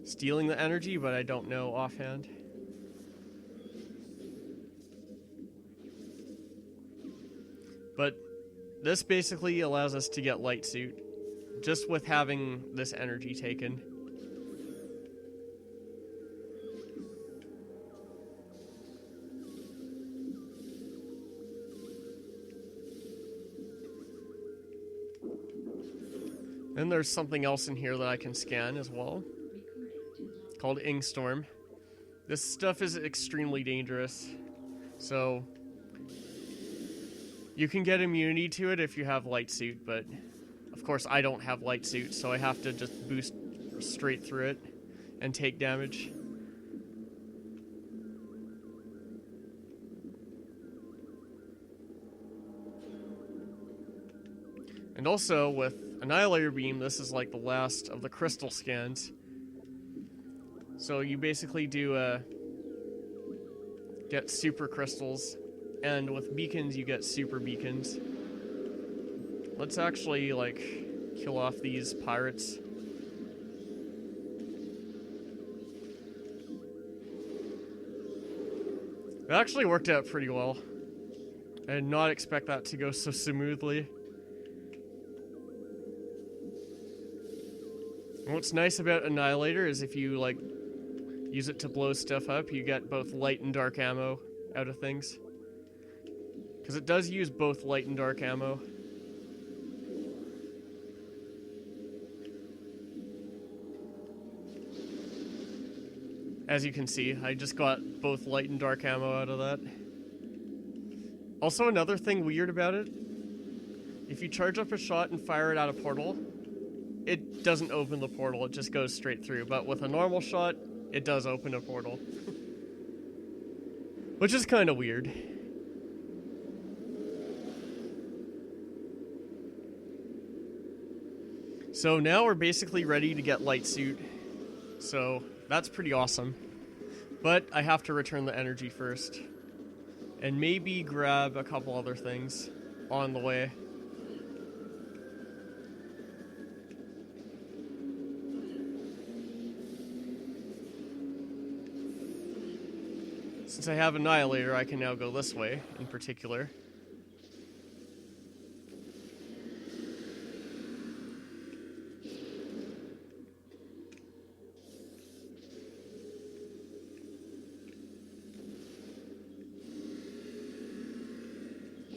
stealing the energy, but I don't know offhand. But this basically allows us to get Light Suit. just with having this energy taken. Then there's something else in here that I can scan as well, called Ing Storm. This stuff is extremely dangerous, so you can get immunity to it if you have light suit, but of course I don't have light suit, so I have to just boost straight through it and take damage. And also with Annihilator Beam, this is like the last of the crystal scans. So you basically do get super crystals, and with beacons you get super beacons. Let's actually like kill off these pirates. It actually worked out pretty well. I did not expect that to go so smoothly. And what's nice about Annihilator is if you like use it to blow stuff up, you get both light and dark ammo out of things. Because it does use both light and dark ammo. As you can see, I just got both light and dark ammo out of that. Also, another thing weird about it, if you charge up a shot and fire it at a portal, it doesn't open the portal, it just goes straight through. But with a normal shot, it does open a portal. Which is kind of weird. So now we're basically ready to get light suit. So that's pretty awesome. But I have to return the energy first. And maybe grab a couple other things on the way. Since I have Annihilator, I can now go this way, in particular.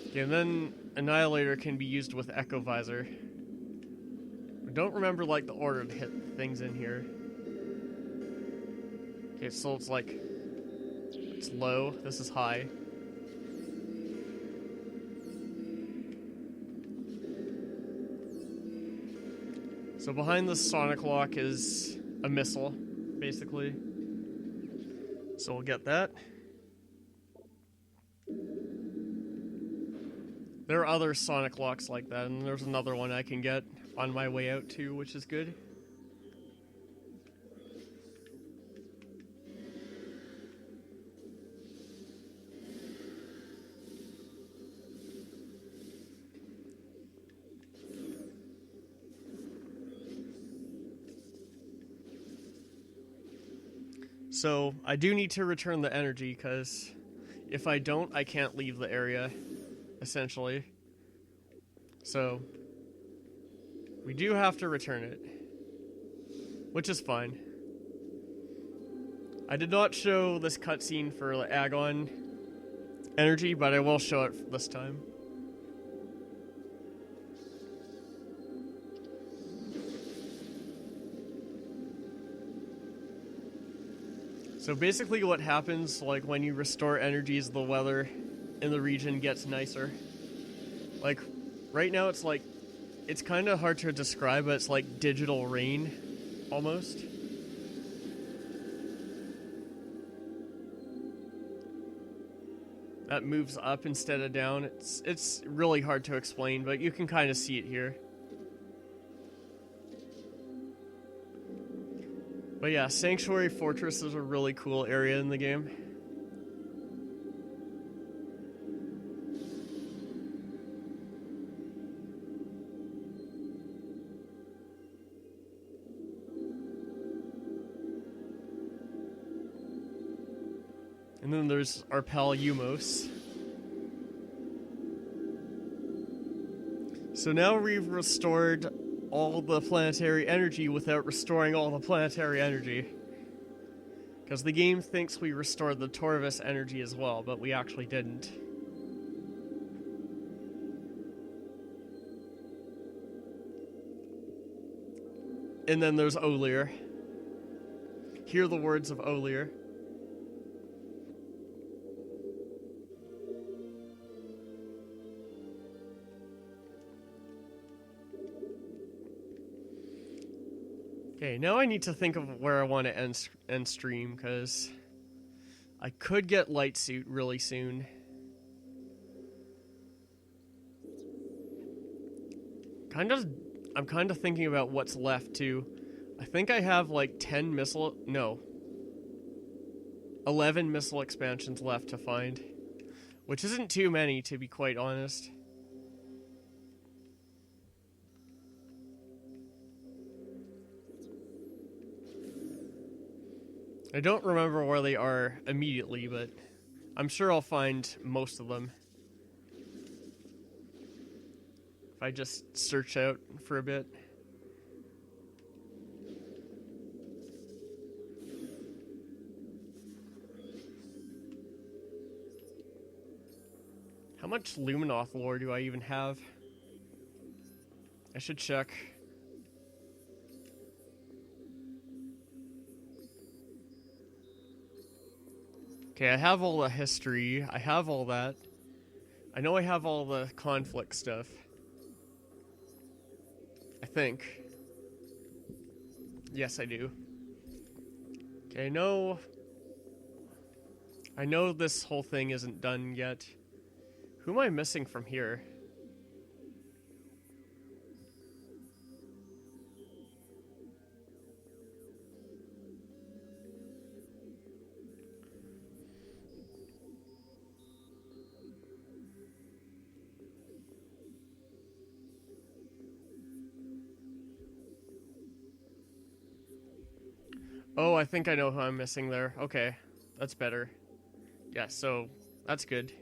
Okay, and then Annihilator can be used with Echo Visor. I don't remember, like, the order to hit things in here. Okay, so it's like... it's low, this is high. So behind the Sonic Lock is a missile, basically. So we'll get that. There are other Sonic Locks like that, and there's another one I can get on my way out too, which is good. So, I do need to return the energy, because if I don't, I can't leave the area, essentially. So, we do have to return it, which is fine. I did not show this cutscene for the Agon energy, but I will show it this time. So basically what happens, like, when you restore energy is the weather in the region gets nicer. Like, right now it's like, it's kind of hard to describe, but it's like digital rain, almost. That moves up instead of down. It's really hard to explain, but you can kind of see it here. But yeah, Sanctuary Fortress is a really cool area in the game. And then there's Arpel Umos. So now we've restored all the planetary energy without restoring all the planetary energy. Because the game thinks we restored the Torvus energy as well, but we actually didn't. And then there's Olir. Hear the words of Olir. Okay, now I need to think of where I want to end stream, because I could get Light Suit really soon. I'm kind of thinking about what's left, too. I think I have, like, 11 missile expansions left to find. Which isn't too many, to be quite honest. I don't remember where they are immediately, but I'm sure I'll find most of them. If I just search out for a bit. How much Luminoth lore do I even have? I should check. Okay, I have all the history. I have all that. I know I have all the conflict stuff. I think. Yes, I do. Okay, I know this whole thing isn't done yet. Who am I missing from here? Oh, I think I know who I'm missing there. Okay, that's better. Yeah, so that's good.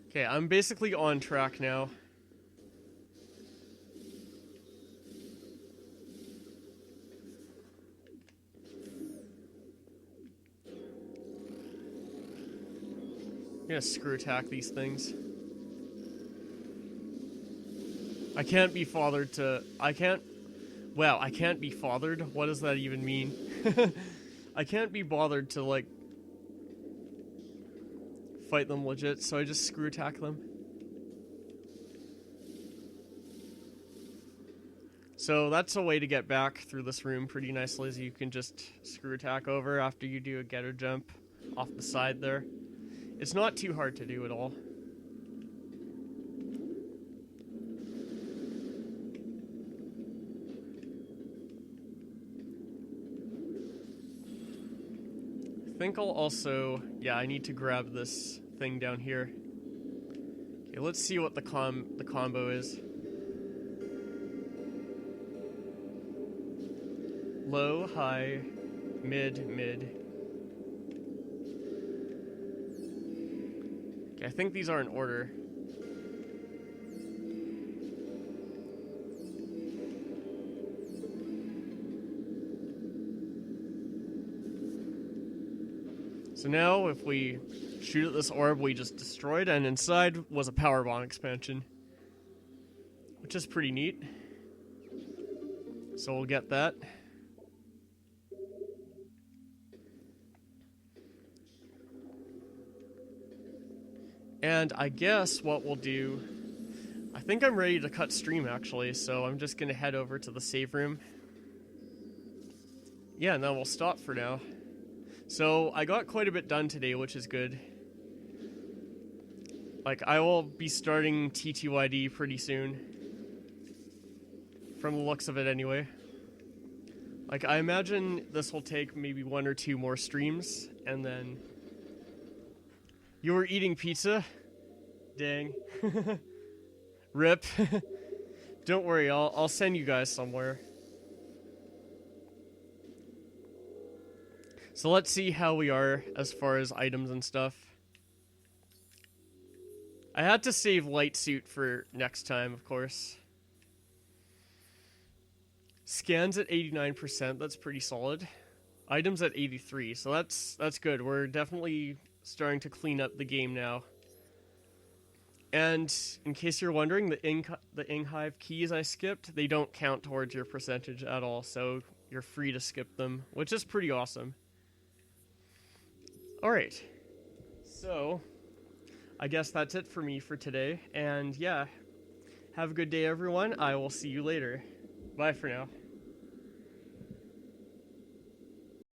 Okay, I'm basically on track now. I'm gonna screw attack these things. I can't be fathered to... I can't be fathered? What does that even mean? I can't be bothered to, like, fight them legit, so I just screw attack them. So that's a way to get back through this room pretty nicely, is you can just screw attack over after you do a getter jump off the side there. It's not too hard to do at all. I think I'll also... Yeah, I need to grab this thing down here. Okay, let's see what the combo is. Low, high, mid, mid. Okay, I think these are in order. So now, if we shoot at this orb we just destroyed, and inside was a power bomb expansion. Which is pretty neat. So we'll get that. And I guess what we'll do... I think I'm ready to cut stream, actually, so I'm just going to head over to the save room. Yeah, and then we'll stop for now. So, I got quite a bit done today, which is good. Like, I will be starting TTYD pretty soon. From the looks of it, anyway. Like, I imagine this will take maybe 1 or 2 more streams, and then... You were eating pizza? Dang. Rip. Don't worry, I'll send you guys somewhere. So let's see how we are as far as items and stuff. I had to save light suit for next time, of course. Scans at 89%, that's pretty solid. Items at 83, so that's good. We're definitely starting to clean up the game now. And in case you're wondering, the Ing Hive keys I skipped, they don't count towards your percentage at all, so you're free to skip them, which is pretty awesome. Alright, so I guess that's it for me for today, and yeah, have a good day everyone. I will see you later. Bye for now.